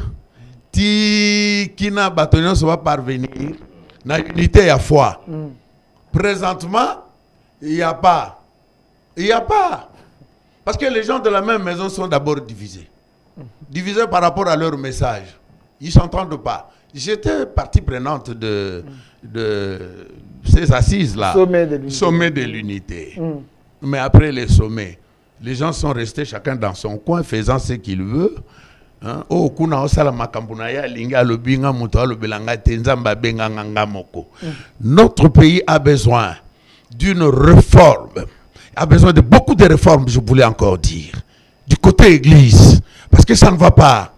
Qui n'a bâtonné va parvenir dans l'unité à foi. Présentement, il n'y a pas. Il n'y a pas. Parce que les gens de la même maison sont d'abord divisés. Divisés par rapport à leur message. Ils ne s'entendent pas. J'étais partie prenante de ces assises-là. Sommet de l'unité. Mais après les sommets, les gens sont restés chacun dans son coin faisant ce qu'il veut. Notre pays a besoin d'une réforme, a besoin de beaucoup de réformes, je voulais encore dire, du côté église, parce que ça ne va pas.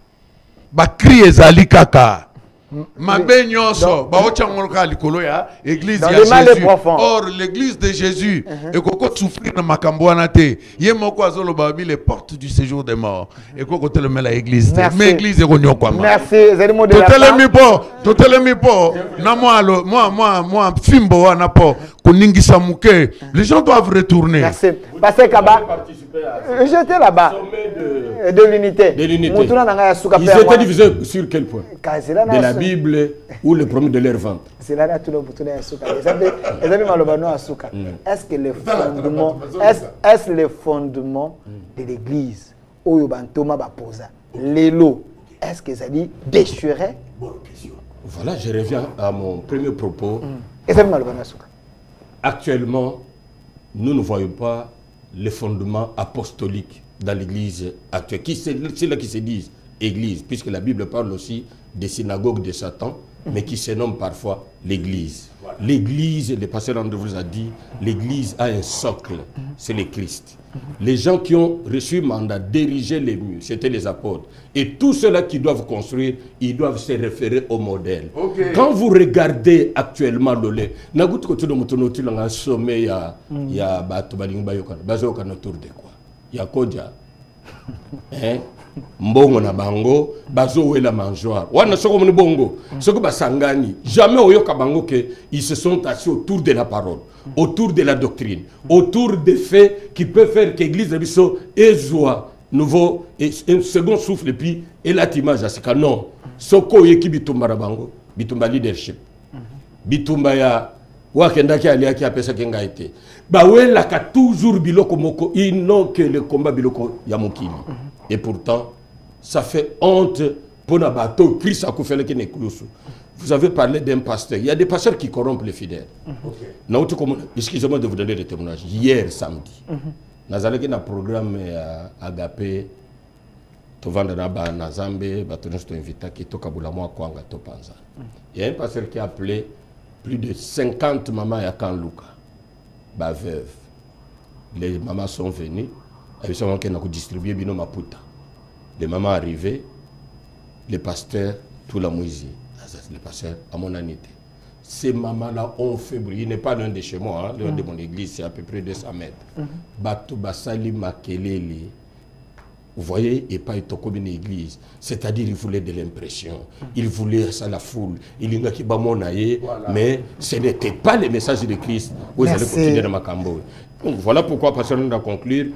Église de Jésus. Or l'église de Jésus et koko souffrir na makambo na te ye moko azolo babi les portes du séjour des morts et koko teleme la église mais église ko nyokwa merci zeli modèle totelemi po na moi fimbo wana po koningisa muke les gens doivent retourner. Merci parce que Kaba j'étais là-bas de l'unité. Ils étaient divisés sur quel point? De la Bible ou le premier de leur ventre? Est-ce que le fondement, est-ce le fondement de l'église est-ce que ça dit déchurait? Voilà, je reviens à mon premier propos. Actuellement, nous ne voyons pas les fondements apostoliques dans l'église actuelle. C'est là qui se disent église, puisque la Bible parle aussi des synagogues de Satan, mais qui se nomment parfois l'église. Voilà. L'église, le pasteur André vous a dit, l'église a un socle, c'est le Christ. Les gens qui ont reçu mandat d'ériger les murs, c'était les apôtres. Et tous ceux-là qui doivent construire, ils doivent se référer au modèle. Okay. Quand vous regardez actuellement le lait, il y a il y a Kodja, mbongo na bango, bazo la mangeoire. Wana soko moni bongo, soko basangani. Jamais oyoka bango que ils se sont assis autour de la parole, autour de la doctrine, autour des faits qui peuvent faire que l'église de Bisso ezwa nouveau et un second souffle et puis et la image à ce cas non. Soko yeki bitumba bango, bitumba leadership. Bitumba ya wakenda ki alia ki apesa kenga été. Bawela ka toujours biloko moko ils n'ont que le combat biloko ya mokili. Et pourtant ça fait honte pour nabato Christ a koufele ki nekulusu. Vous avez parlé d'un pasteur. Il y a des pasteurs qui corrompent les fidèles. Excusez-moi de vous donner des témoignages. Hier samedi, nazalaki na programme Agapé tovanda na ba nazambe batono sto invita ki to kabula mwa kwanga to panza. Il y a un pasteur qui a appelé plus de 50 mamans à Kanluka, bah veuve. Les mamans sont venues, elles ont distribué bino maputa. Les mamans arrivées, les pasteurs, tout la moisi, les pasteurs à mon anité. Ces mamans-là ont fait briller, il n'est pas loin de chez moi, loin de mon église, c'est à peu près 200 mètres. Bato basali makelele. Vous voyez, et pas une église. C'est-à-dire, il voulait de l'impression. Il voulait ça la foule. Il y a qui mais ce n'était pas le message de Christ. Vous allez continuer dans ma cambo. Donc voilà pourquoi, pasteur, nous allons conclure.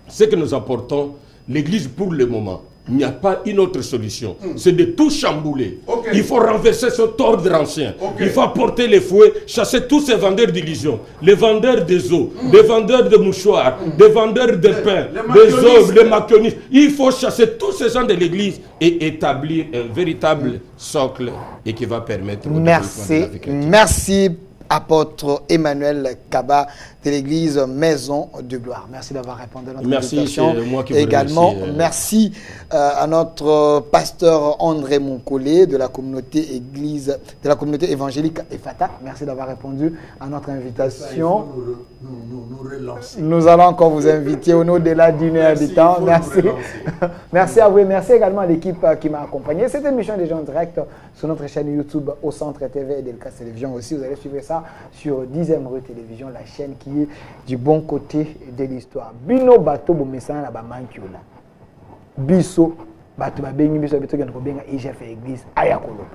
Ce que nous apportons, l'église pour le moment, il n'y a pas une autre solution. C'est de tout chambouler. Il faut renverser ce ordre ancien. Il faut apporter les fouets, chasser tous ces vendeurs d'illusions. Les vendeurs des eaux, les vendeurs de mouchoirs, les vendeurs de pain, des œuvres, les maquionistes. Il faut chasser tous ces gens de l'église et établir un véritable socle et qui va permettre... Merci. Merci. apôtre Emmanuel Kaba de l'église Maison de Gloire. Merci d'avoir répondu à notre invitation. Merci, c'est moi qui vous également, remercie. merci à notre pasteur André Moncolé de la communauté église, de la communauté évangélique Efata. Merci d'avoir répondu à notre invitation. Nous relancer. Nous allons encore vous inviter au-delà d'une heure du temps. Merci. Merci à vous et merci également à l'équipe qui m'a accompagné. Cette émission est déjà en direct sur notre chaîne YouTube au Centre TV et Delcas Télévision aussi. Vous allez suivre ça sur 10e rue Télévision, la chaîne qui est du bon côté de l'histoire. Bino bato bomesana na bamankiola. Biso bato babengi biso beto gana ko benga IGF église ayakolo.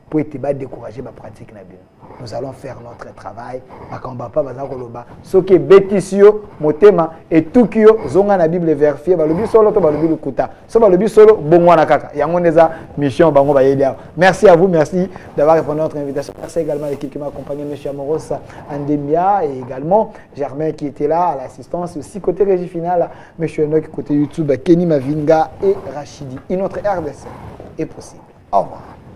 Pour être décourager ma pratique na bien. Nous allons faire notre travail. Bakamba pa baza koloba. Soki betisio motema et tukio zonga na Bible vérifier balobi solo to balobi lukuta. So balobi solo bongwana kaka. Yango neza mission bango ba yelia. Merci à vous, merci d'avoir répondu à notre invitation. Merci également à l'équipe qui m'a accompagné, monsieur Amoros Andemia et également Germain qui était là à l'assistance aussi côté régie finale, monsieur Enoch côté YouTube, Kenny Mavinga et Rachidi. Et notre RDC est possible. Au revoir.